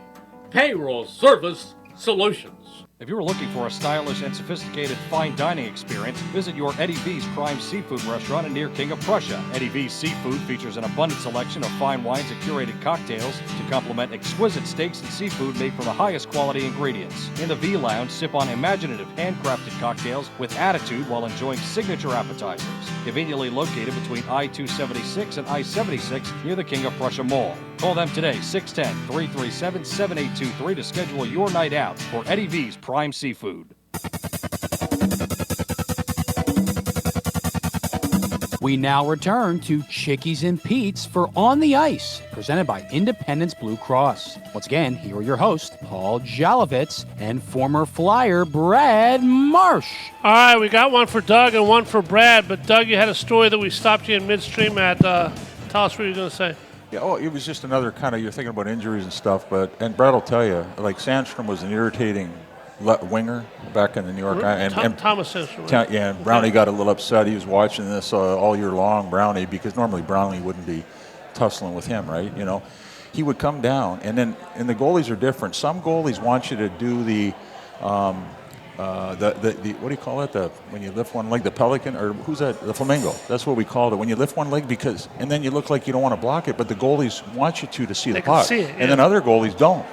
Payroll Service Solutions. If you're looking for a stylish and sophisticated fine dining experience, visit your Eddie V's Prime Seafood restaurant near King of Prussia. Eddie V's Seafood features an abundant selection of fine wines and curated cocktails to complement exquisite steaks and seafood made from the highest quality ingredients. In the V Lounge, sip on imaginative handcrafted cocktails with attitude while enjoying signature appetizers. Conveniently located between I-276 and I-76 near the King of Prussia Mall. Call them today, 610-337-7823 to schedule your night out for Eddie V's Prime Seafood. We now return to Chickies and Pete's for On the Ice, presented by Independence Blue Cross. Once again, here are your hosts, Paul Jolovitz and former Flyer Brad Marsh. All right, we got one for Doug and one for Brad, but Doug, you had a story that we stopped you in midstream at. Tell us what you were going to say. Yeah, it was just another kind of, you're thinking about injuries and stuff, and Brad will tell you, like Sandstrom was an irritating winger back in the New York. And Thomas Sandstrom. Right? Yeah, and Brownie got a little upset. He was watching this all year long, Brownie, because normally Brownie wouldn't be tussling with him, right? You know, he would come down, and the goalies are different. Some goalies want you to do the what do you call it? When you lift one leg, the pelican, or who's that? The flamingo. That's what we called it. When you lift one leg, and then you look like you don't want to block it, but the goalies want you to see the puck, see it, yeah. and then other goalies don't.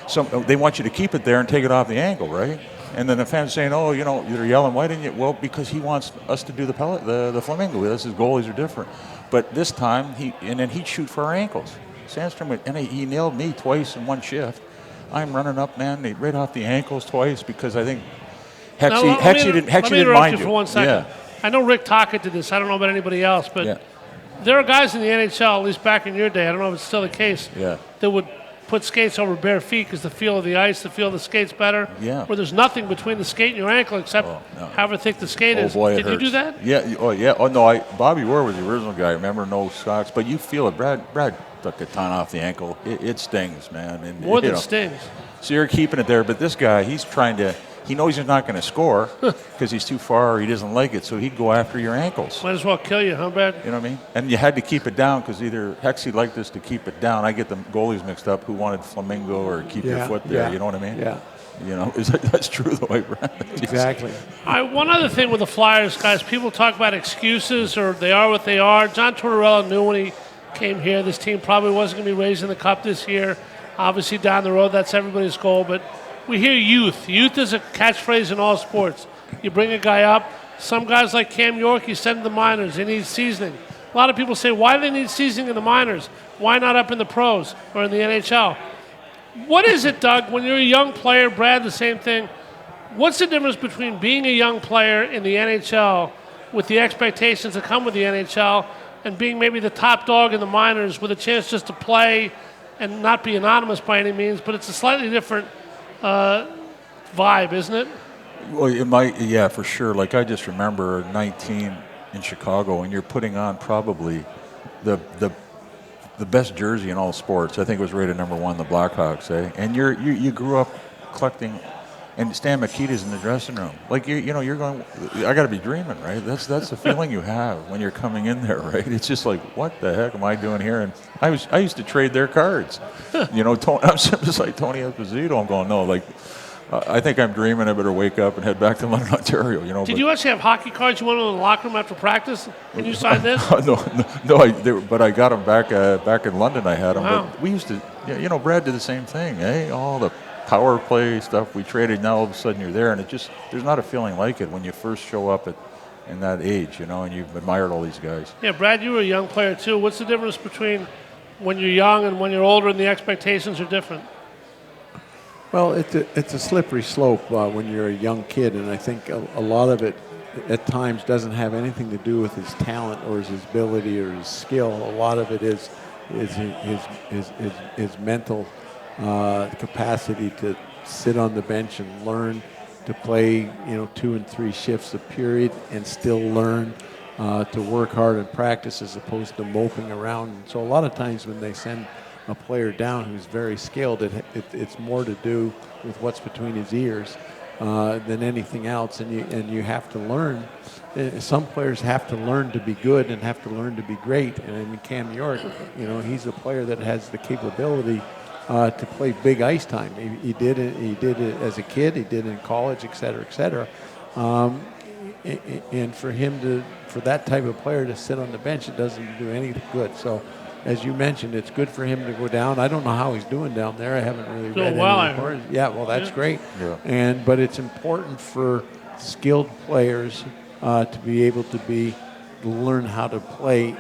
So they want you to keep it there and take it off the ankle, right? And then the fans saying, "Oh, they're yelling, why didn't you?" Well, because he wants us to do the flamingo. His goalies are different. But this time, he'd shoot for our ankles. Sandstrom, and he nailed me twice in one shift. I'm running up, man, right off the ankles twice because I think Hexy didn't mind you. Let me interrupt you for 1 second. Yeah. I know Rick Tocchet did this. I don't know about anybody else, but there are guys in the NHL, at least back in your day, I don't know if it's still the case, that would put skates over bare feet because the feel of the ice, the feel of the skate's better. Yeah. Where there's nothing between the skate and your ankle except however thick the skate is. Boy, Did you do that? Yeah. Oh, yeah. Oh, no. Bobby Orr was the original guy. Remember, no socks. But you feel it. Brad took a ton off the ankle. It stings, man. And, More than stings. So you're keeping it there. But this guy, he's trying to. He knows he's not going to score because he's too far or he doesn't like it, so he'd go after your ankles. Might as well kill you, huh, Brad? You know what I mean? And you had to keep it down because either Hexy liked us to keep it down. I get the goalies mixed up who wanted flamingo or keep your foot there. Yeah. You know what I mean? Yeah. That's true, though, right, Brad? Exactly. One other thing with the Flyers, guys, people talk about excuses or they are what they are. John Tortorella knew when he came here this team probably wasn't going to be raising the cup this year. Obviously, down the road, that's everybody's goal, but we hear youth. Youth is a catchphrase in all sports. You bring a guy up. Some guys like Cam York, you send to the minors. They need seasoning. A lot of people say, why do they need seasoning in the minors? Why not up in the pros or in the NHL? What is it, Doug, when you're a young player, Brad, the same thing. What's the difference between being a young player in the NHL with the expectations that come with the NHL and being maybe the top dog in the minors with a chance just to play and not be anonymous by any means, but it's a slightly different vibe, isn't it? Well, it might, yeah, for sure. Like I just remember 19 in Chicago, and you're putting on probably the best jersey in all sports. I think it was rated number 1, the Blackhawks, eh? And you grew up collecting, and Stan Mikita's in the dressing room. Like you're going, I got to be dreaming, right? That's the feeling you have when you're coming in there, right? It's just like, what the heck am I doing here? And I used to trade their cards. I'm just like Tony Esposito. I'm going, no, like. I think I'm dreaming. I better wake up and head back to London, Ontario. Did you actually have hockey cards you went in the locker room after practice and you signed this? No. But I got them back in London. I had them. Wow. But we used to, Brad did the same thing. Eh? All the power play stuff we traded. Now all of a sudden you're there, and there's not a feeling like it when you first show up in that age, and you've admired all these guys. Yeah, Brad, you were a young player too. What's the difference between when you're young and when you're older and the expectations are different? Well, it's a slippery slope when you're a young kid, and I think a lot of it at times doesn't have anything to do with his talent or his ability or his skill. A lot of it is his mental capacity to sit on the bench and learn to play 2 and 3 shifts a period and still learn to work hard and practice as opposed to moping around. And so a lot of times when they send a player down who's very skilled, it's more to do with what's between his ears than anything else, and you have to learn. Some players have to learn to be good and have to learn to be great. And I mean, Cam York, he's a player that has the capability to play big ice time. He did it as a kid. He did it in college, et cetera, et cetera. And for that type of player to sit on the bench, it doesn't do anything good. So, as you mentioned, it's good for him to go down. I don't know how he's doing down there. I haven't really read any reports. Yeah, well, that's great. Yeah. But it's important for skilled players to be able to learn how to play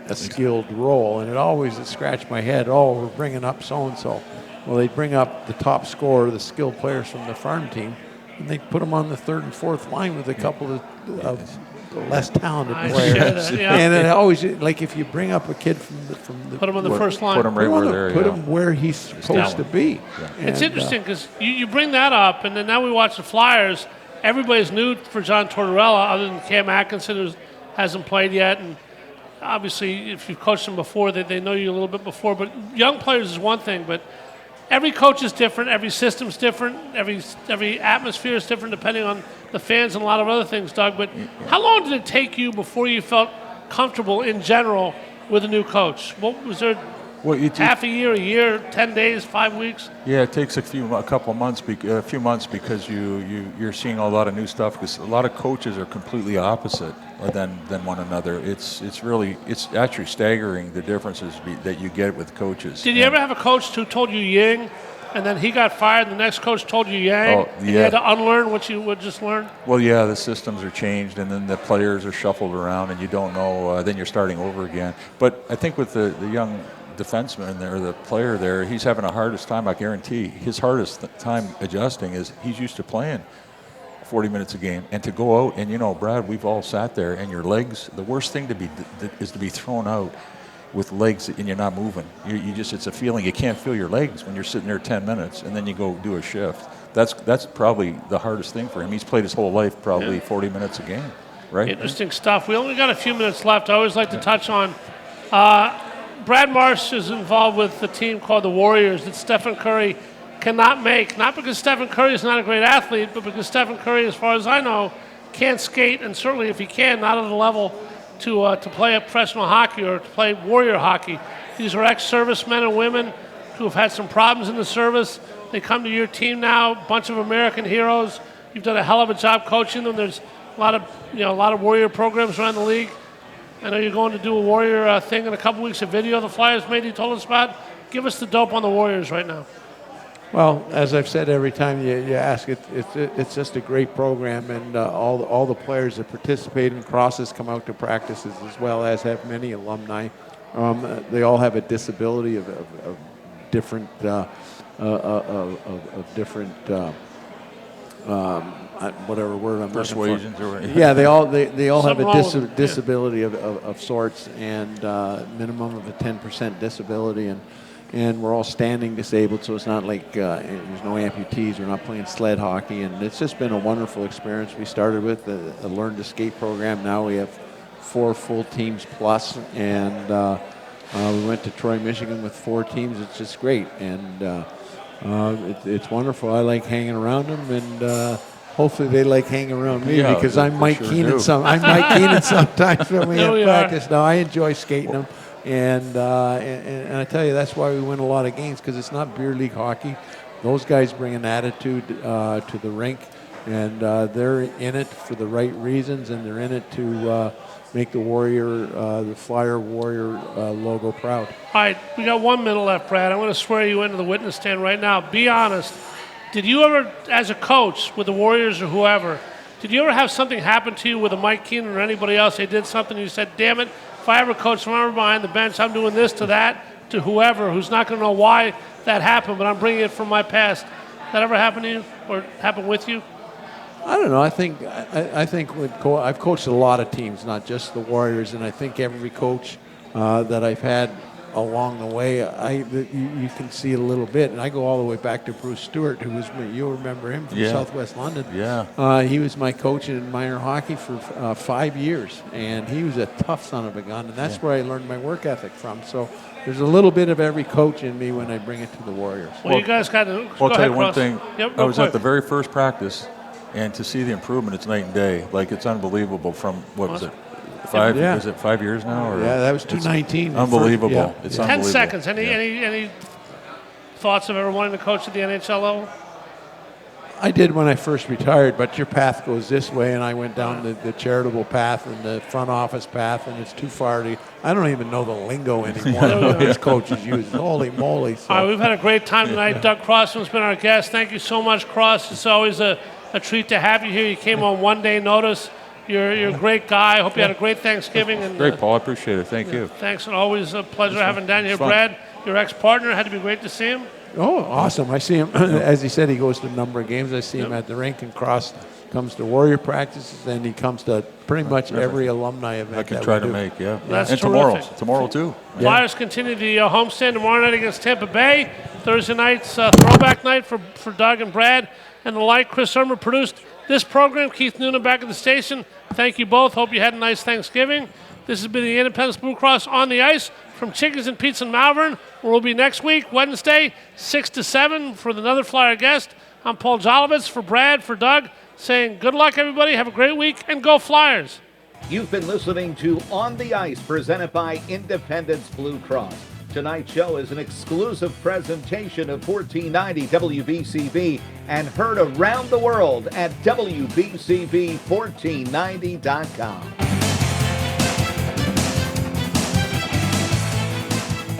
a skilled role. And it always scratched my head. Oh, we're bringing up so and so. Well, they bring up the top scorer, the skilled players from the farm team, and they put them on the 3rd and 4th line with a couple of less talented players. And it always, like, if you bring up a kid from the put him on the first line. Put him right where they're. Put him where he's supposed to be. Yeah. It's interesting because you bring that up, and then now we watch the Flyers. Everybody's new for John Tortorella, other than Cam Atkinson, who hasn't played yet. And obviously, if you've coached them before, they know you a little bit before. But young players is one thing, but every coach is different, every system's different, every atmosphere is different depending on the fans and a lot of other things, Doug. But how long did it take you before you felt comfortable in general with a new coach? What was there? Well, half a year, 10 days, 5 weeks? Yeah, it takes a couple of months, a few months because you're seeing a lot of new stuff. Because a lot of coaches are completely opposite than one another. It's actually staggering the differences that you get with coaches. Did you ever have a coach who told you yin, and then he got fired, and the next coach told you yang, and you had to unlearn what you would just learn? Well, yeah, the systems are changed, and then the players are shuffled around, and you don't know. Then you're starting over again. But I think with the young defenseman there, the player there, he's having the hardest time. I guarantee his hardest time adjusting is he's used to playing 40 minutes a game, and to go out and Brad, we've all sat there, and your legs. The worst thing is to be thrown out with legs and you're not moving. It's a feeling you can't feel your legs when you're sitting there 10 minutes, and then you go do a shift. That's probably the hardest thing for him. He's played his whole life probably 40 minutes a game, right? Interesting stuff. We only got a few minutes left. I always like to touch on. Brad Marsh is involved with the team called the Warriors that Stephen Curry cannot make. Not because Stephen Curry is not a great athlete, but because Stephen Curry, as far as I know, can't skate, and certainly if he can, not at a level to play a professional hockey or to play Warrior hockey. These are ex-servicemen and women who have had some problems in the service. They come to your team now, a bunch of American heroes. You've done a hell of a job coaching them. There's a lot of Warrior programs around the league. I know you're going to do a Warrior thing in a couple weeks, a video the Flyers made you told us about. Give us the dope on the Warriors right now. Well, as I've said every time you ask, it's just a great program, and all the players that participate in crosses come out to practices as well as have many alumni. They all have a disability of different whatever word I'm persuasions or yeah, they all have a disability of sorts, and minimum of a 10% disability, and we're all standing disabled, so it's not like there's no amputees. We're not playing sled hockey, and it's just been a wonderful experience. We started with a Learn to Skate program. Now we have 4 full teams plus, and we went to Troy, Michigan with 4 teams. It's just great, and it's wonderful. I like hanging around them, and hopefully they like hanging around me, because I'm Mike Keenan. I'm Mike Keenan sometimes when we have practice. No, I enjoy skating them. And I tell you, that's why we win a lot of games, because it's not beer league hockey. Those guys bring an attitude to the rink, and they're in it for the right reasons, and they're in it to make the Flyer Warrior logo proud. All right, we got 1 minute left, Brad. I'm going to swear you into the witness stand right now. Be honest. Did you ever, as a coach with the Warriors or whoever, did you ever have something happen to you with a Mike Keenan or anybody else? They did something, you said, damn it, if I ever coach someone behind the bench, I'm doing this to that, to whoever, who's not going to know why that happened, but I'm bringing it from my past. That ever happened to you or happened with you? I don't know. I think I've coached a lot of teams, not just the Warriors, and I think every coach that I've had along the way, you can see a little bit. And I go all the way back to Bruce Stewart, who was, you'll remember him from Southwest London. Yeah. He was my coach in minor hockey for 5 years, and he was a tough son of a gun, and that's where I learned my work ethic from. So there's a little bit of every coach in me when I bring it to the Warriors. Well, you guys got to. Well, I'll tell you one thing. Yep, I was at the very first practice, and to see the improvement, it's night and day. Like, it's unbelievable from, what was it? 5? Yeah. Was it 5 years now? Or yeah, that was 2019. Unbelievable. Yeah. It's 10 unbelievable. seconds. Any thoughts of ever wanting to coach at the NHL level? I did when I first retired, but your path goes this way, and I went down the charitable path and the front office path, and it's too far to. I don't even know the lingo anymore that these coaches use. Holy moly! So. All right, we've had a great time tonight. Doug Crossman's been our guest. Thank you so much, Cross. It's always a treat to have you here. You came on 1 day notice. You're a great guy. I hope you had a great Thanksgiving. And, great, Paul. I appreciate it. Thank you. Thanks, and always a pleasure having down here. Brad, your ex-partner, had to be great to see him. Oh, awesome. I see him, as he said, he goes to a number of games. I see him at the rink, and Cross comes to Warrior practices, and he comes to pretty much every alumni event. I can try to make, That's and terrific. tomorrow too. Flyers continue the homestand tomorrow night against Tampa Bay. Thursday night's throwback night for Doug and Brad and the like. Chris Irmer produced this program. Keith Noonan back at the station. Thank you both. Hope you had a nice Thanksgiving. This has been the Independence Blue Cross on the Ice from Chickies and Pete's in Malvern, where we'll be next week, Wednesday, 6 to 7 for another Flyer guest. I'm Paul Jolovitz for Brad, for Doug, saying good luck, everybody. Have a great week, and go Flyers. You've been listening to On the Ice, presented by Independence Blue Cross. Tonight's show is an exclusive presentation of 1490 WBCB and heard around the world at WBCB1490.com.